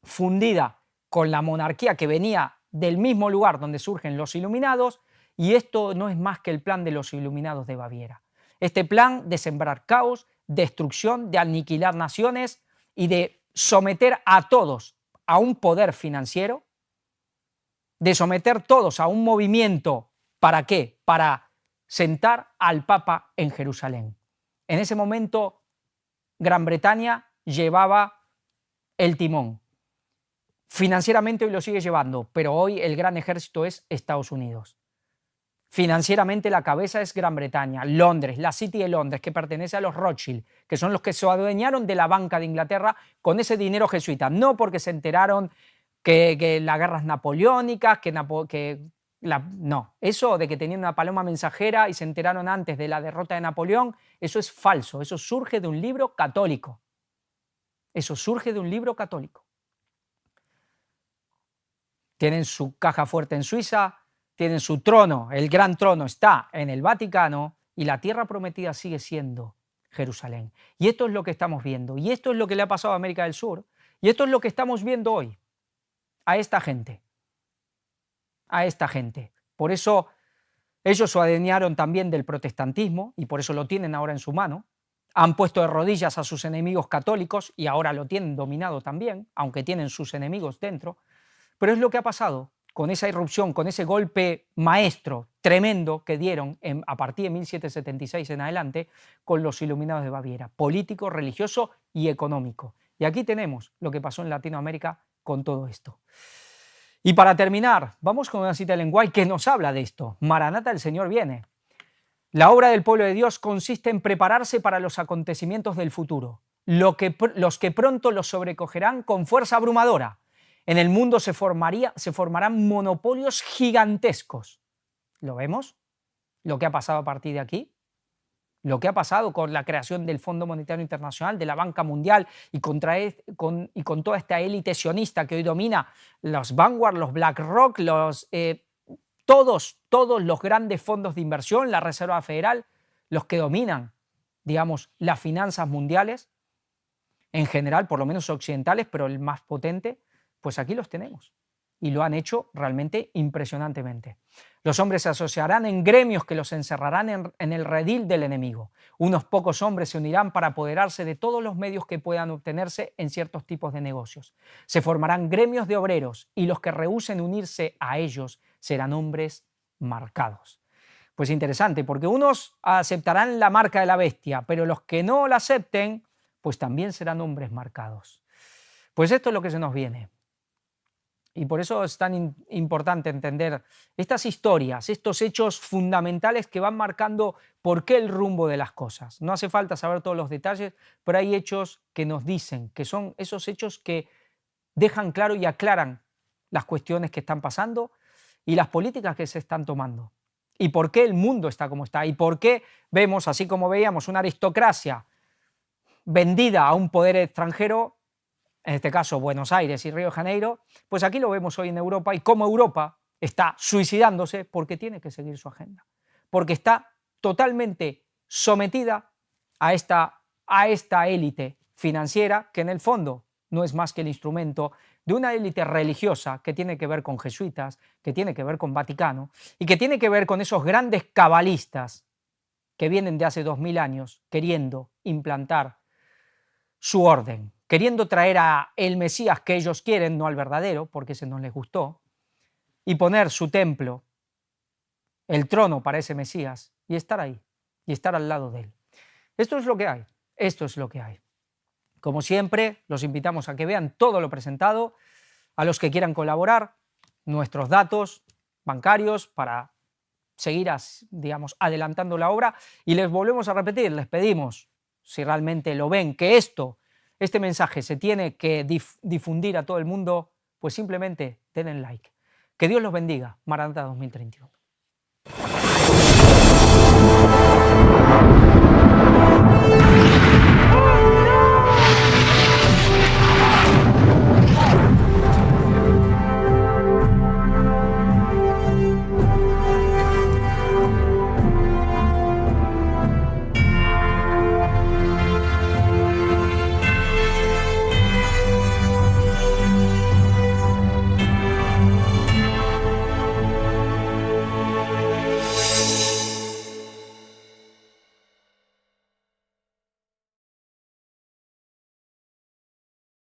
Speaker 1: fundida con la monarquía que venía del mismo lugar donde surgen los iluminados, y esto no es más que el plan de los iluminados de Baviera. Este plan de sembrar caos, destrucción, de aniquilar naciones y de someter a todos a un poder financiero, de someter todos a un movimiento, ¿para qué? Para sentar al Papa en Jerusalén. En ese momento, Gran Bretaña llevaba el timón. Financieramente hoy lo sigue llevando, pero hoy el gran ejército es Estados Unidos. Financieramente la cabeza es Gran Bretaña, Londres, la City de Londres, que pertenece a los Rothschild, que son los que se adueñaron de la banca de Inglaterra con ese dinero jesuita, no porque se enteraron que las guerras napoleónicas, no, eso de que tenían una paloma mensajera y se enteraron antes de la derrota de Napoleón, eso es falso, eso surge de un libro católico. Eso surge de un libro católico. Tienen su caja fuerte en Suiza, tienen su trono, el gran trono está en el Vaticano y la tierra prometida sigue siendo Jerusalén. Y esto es lo que estamos viendo, y esto es lo que le ha pasado a América del Sur, y esto es lo que estamos viendo hoy a esta gente. A esta gente. Por eso ellos se adueñaron también del protestantismo y por eso lo tienen ahora en su mano. Han puesto de rodillas a sus enemigos católicos y ahora lo tienen dominado también, aunque tienen sus enemigos dentro. Pero es lo que ha pasado con esa irrupción, con ese golpe maestro tremendo que dieron a partir de 1776 en adelante con los iluminados de Baviera, político, religioso y económico. Y aquí tenemos lo que pasó en Latinoamérica con todo esto. Y para terminar, vamos con una cita de Ellen White que nos habla de esto. Maranata, el Señor viene. La obra del pueblo de Dios consiste en prepararse para los acontecimientos del futuro, los que pronto los sobrecogerán con fuerza abrumadora. En el mundo se formarán monopolios gigantescos. ¿Lo vemos? Lo que ha pasado a partir de aquí. Lo que ha pasado con la creación del Fondo Monetario Internacional, de la Banca Mundial y con toda esta élite sionista que hoy domina los Vanguard, los BlackRock, todos los grandes fondos de inversión, la Reserva Federal, los que dominan, digamos, las finanzas mundiales, en general, por lo menos occidentales, pero el más potente, pues aquí los tenemos. Y lo han hecho realmente impresionantemente. Los hombres se asociarán en gremios que los encerrarán en el redil del enemigo. Unos pocos hombres se unirán para apoderarse de todos los medios que puedan obtenerse en ciertos tipos de negocios. Se formarán gremios de obreros y los que rehúsen unirse a ellos serán hombres marcados. Pues interesante, porque unos aceptarán la marca de la bestia, pero los que no la acepten, pues también serán hombres marcados. Pues esto es lo que se nos viene. Y por eso es tan importante entender estas historias, estos hechos fundamentales que van marcando por qué el rumbo de las cosas. No hace falta saber todos los detalles, pero hay hechos que nos dicen, que son esos hechos que dejan claro y aclaran las cuestiones que están pasando y las políticas que se están tomando. Y por qué el mundo está como está. Y por qué vemos, así como veíamos, una aristocracia vendida a un poder extranjero, en este caso Buenos Aires y Río de Janeiro, pues aquí lo vemos hoy en Europa y cómo Europa está suicidándose porque tiene que seguir su agenda, porque está totalmente sometida a esta élite financiera que en el fondo no es más que el instrumento de una élite religiosa que tiene que ver con jesuitas, que tiene que ver con Vaticano y que tiene que ver con esos grandes cabalistas que vienen de hace 2000 años queriendo implantar su orden, queriendo traer a el Mesías que ellos quieren, no al verdadero, porque ese no les gustó, y poner su templo, el trono para ese Mesías, y estar ahí, y estar al lado de él. Esto es lo que hay, esto es lo que hay. Como siempre, los invitamos a que vean todo lo presentado, a los que quieran colaborar, nuestros datos bancarios para seguir, digamos, adelantando la obra, y les volvemos a repetir, les pedimos, si realmente lo ven, que este mensaje se tiene que difundir a todo el mundo, pues simplemente denle like. Que Dios los bendiga. Maranatha 2031.